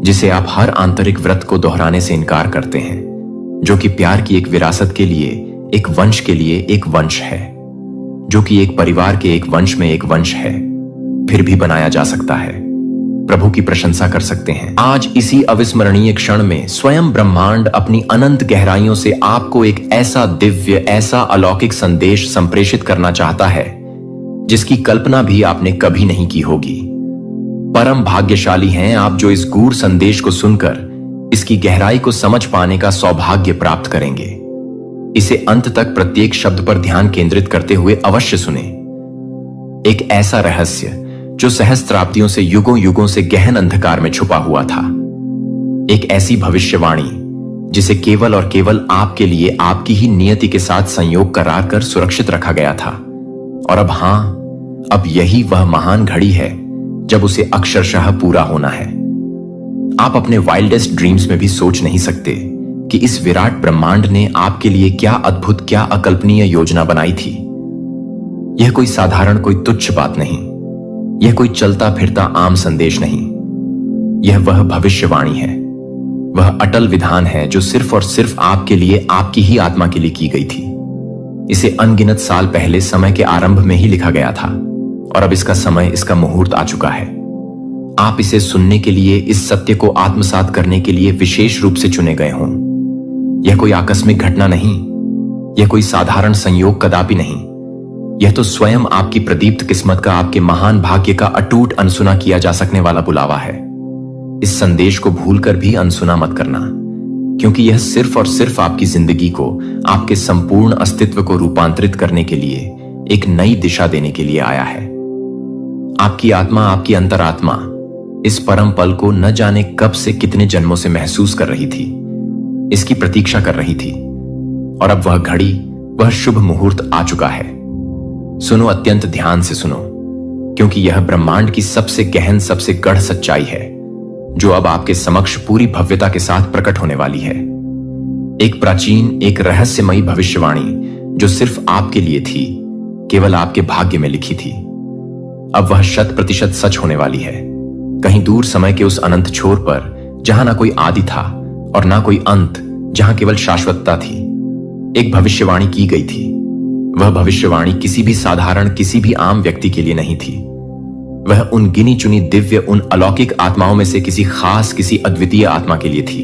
जिसे आप हर आंतरिक व्रत को दोहराने से इनकार करते हैं, जो कि प्यार की एक विरासत के लिए, एक वंश के लिए एक वंश है, जो कि एक परिवार के एक वंश में एक वंश है, फिर भी बनाया जा सकता है। प्रभु की प्रशंसा कर सकते हैं। आज इसी अविस्मरणीय क्षण में स्वयं ब्रह्मांड अपनी अनंत गहराइयों से आपको एक ऐसा दिव्य, ऐसा अलौकिक संदेश संप्रेषित करना चाहता है जिसकी कल्पना भी आपने कभी नहीं की होगी। परम भाग्यशाली हैं आप जो इस गूढ़ संदेश को सुनकर इसकी गहराई को समझ पाने का सौभाग्य प्राप्त करेंगे। इसे अंत तक प्रत्येक शब्द पर ध्यान केंद्रित करते हुए अवश्य सुने। एक ऐसा रहस्य जो सहस्त्राब्दियों से युगों युगों से गहन अंधकार में छुपा हुआ था। एक ऐसी भविष्यवाणी जिसे केवल और केवल आपके लिए आपकी ही नियति के साथ संयोग करार कर सुरक्षित रखा गया था। और अब यही वह महान घड़ी है जब उसे अक्षरशः पूरा होना है। आप अपने वाइल्डेस्ट ड्रीम्स में भी सोच नहीं सकते कि इस विराट ब्रह्मांड ने आपके लिए क्या अद्भुत, क्या अकल्पनीय योजना बनाई थी। यह कोई साधारण, कोई तुच्छ बात नहीं। यह कोई चलता फिरता आम संदेश नहीं। यह वह भविष्यवाणी है, वह अटल विधान है जो सिर्फ और सिर्फ आपके लिए, आपकी ही आत्मा के लिए की गई थी। इसे अनगिनत साल पहले समय के आरंभ में ही लिखा गया था और अब इसका समय, इसका मुहूर्त आ चुका है। आप इसे सुनने के लिए, इस सत्य को आत्मसात करने के लिए विशेष रूप से चुने गए हों। यह कोई आकस्मिक घटना नहीं, यह कोई साधारण संयोग कदापि नहीं। यह तो स्वयं आपकी प्रदीप्त किस्मत का, आपके महान भाग्य का अटूट, अनसुना किया जा सकने वाला बुलावा है। इस संदेश को भूलकर भी अनसुना मत करना, क्योंकि यह सिर्फ और सिर्फ आपकी जिंदगी को, आपके संपूर्ण अस्तित्व को रूपांतरित करने के लिए, एक नई दिशा देने के लिए आया है। आपकी आत्मा, आपकी अंतरात्मा इस परम पल को न जाने कब से, कितने जन्मों से महसूस कर रही थी, इसकी प्रतीक्षा कर रही थी। और अब वह घड़ी, वह शुभ मुहूर्त आ चुका है। सुनो, अत्यंत ध्यान से सुनो, क्योंकि यह ब्रह्मांड की सबसे गहन, सबसे गढ़ सच्चाई है जो अब आपके समक्ष पूरी भव्यता के साथ प्रकट होने वाली है। एक प्राचीन, एक रहस्यमयी भविष्यवाणी जो सिर्फ आपके लिए थी, केवल आपके भाग्य में लिखी थी। अब वह 100% सच होने वाली है। कहीं दूर समय के उस अनंत छोर पर, जहां ना कोई आदि था और ना कोई अंत, जहां केवल शाश्वतता थी, एक भविष्यवाणी की गई थी। वह भविष्यवाणी किसी भी साधारण, किसी भी आम व्यक्ति के लिए नहीं थी। वह उन गिनी चुनी दिव्य, उन अलौकिक आत्माओं में से किसी खास, किसी अद्वितीय आत्मा के लिए थी,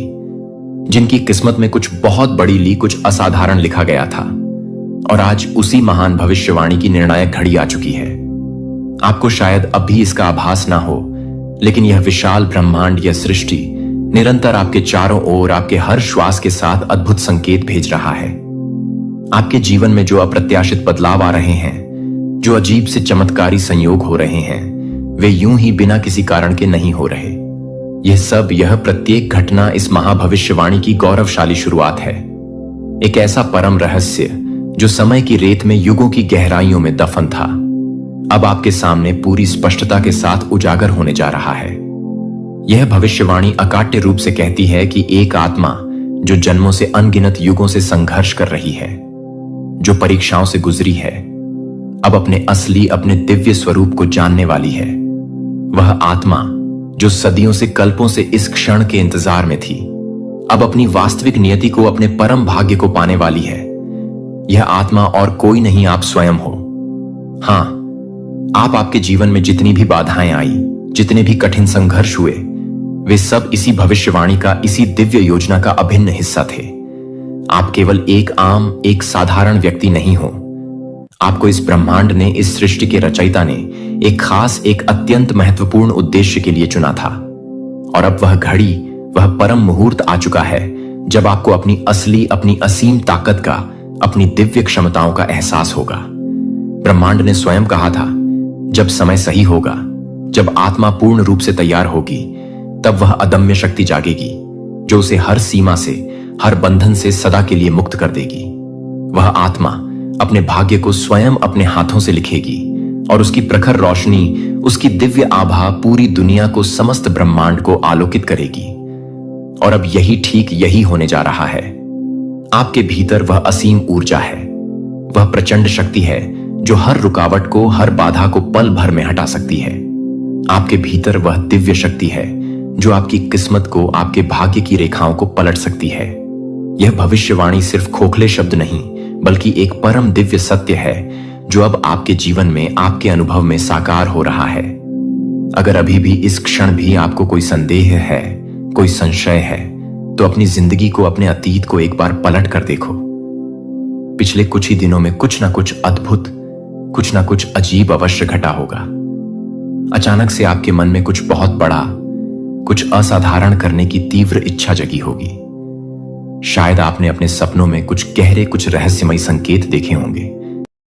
जिनकी किस्मत में कुछ बहुत बड़ी ली, कुछ असाधारण लिखा गया था। और आज उसी महान भविष्यवाणी की निर्णायक घड़ी आ चुकी है। आपको शायद अब भी इसका आभास ना हो, लेकिन यह विशाल ब्रह्मांड, यह सृष्टि निरंतर आपके चारों ओर, आपके हर श्वास के साथ अद्भुत संकेत भेज रहा है। आपके जीवन में जो अप्रत्याशित बदलाव आ रहे हैं, जो अजीब से चमत्कारी संयोग हो रहे हैं, वे यूं ही बिना किसी कारण के नहीं हो रहे। यह सब, यह प्रत्येक घटना इस महाभविष्यवाणी की गौरवशाली शुरुआत है। एक ऐसा परम रहस्य जो समय की रेत में, युगों की गहराइयों में दफन था, अब आपके सामने पूरी स्पष्टता के साथ उजागर होने जा रहा है। यह भविष्यवाणी अकाट्य रूप से कहती है कि एक आत्मा जो जन्मों से, अनगिनत युगों से संघर्ष कर रही है, जो परीक्षाओं से गुजरी है, अब अपने असली, अपने दिव्य स्वरूप को जानने वाली है। वह आत्मा जो सदियों से, कल्पों से इस क्षण के इंतजार में थी, अब अपनी वास्तविक नियति को, अपने परम भाग्य को पाने वाली है। यह आत्मा और कोई नहीं, आप स्वयं हो। हां, आप, आपके जीवन में जितनी भी बाधाएं आई, जितने भी कठिन संघर्ष हुए, वे सब इसी भविष्यवाणी का, इसी दिव्य योजना का अभिन्न हिस्सा थे। आप केवल एक आम, एक साधारण व्यक्ति नहीं हो। आपको इस ब्रह्मांड ने, इस सृष्टि के रचयिता ने एक खास, एक अत्यंत महत्वपूर्ण उद्देश्य के लिए चुना था। और अब वह घड़ी, वह परम मुहूर्त आ चुका है जब आपको अपनी असली, अपनी असीम ताकत का, अपनी दिव्य क्षमताओं का एहसास होगा। ब्रह्मांड ने स्वयं कहा था, जब समय सही होगा, जब आत्मा पूर्ण रूप से तैयार होगी, तब वह अदम्य शक्ति जागेगी जो उसे हर सीमा से, हर बंधन से सदा के लिए मुक्त कर देगी। वह आत्मा अपने भाग्य को स्वयं अपने हाथों से लिखेगी और उसकी प्रखर रोशनी, उसकी दिव्य आभा पूरी दुनिया को, समस्त ब्रह्मांड को आलोकित करेगी। और अब यही, ठीक यही होने जा रहा है। आपके भीतर वह असीम ऊर्जा है, वह प्रचंड शक्ति है जो हर रुकावट को, हर बाधा को पल भर में हटा सकती है। आपके भीतर वह दिव्य शक्ति है जो आपकी किस्मत को, आपके भाग्य की रेखाओं को पलट सकती है। यह भविष्यवाणी सिर्फ खोखले शब्द नहीं, बल्कि एक परम दिव्य सत्य है जो अब आपके जीवन में, आपके अनुभव में साकार हो रहा है। अगर अभी भी इस क्षण भी आपको कोई संदेह है, कोई संशय है, तो अपनी जिंदगी को, अपने अतीत को एक बार पलट कर देखो। पिछले कुछ ही दिनों में कुछ ना कुछ अद्भुत, कुछ ना कुछ अजीब अवश्य घटा होगा। अचानक से आपके मन में कुछ बहुत बड़ा, कुछ असाधारण करने की तीव्र इच्छा जगी होगी। शायद आपने अपने सपनों में कुछ गहरे, कुछ रहस्यमयी संकेत देखे होंगे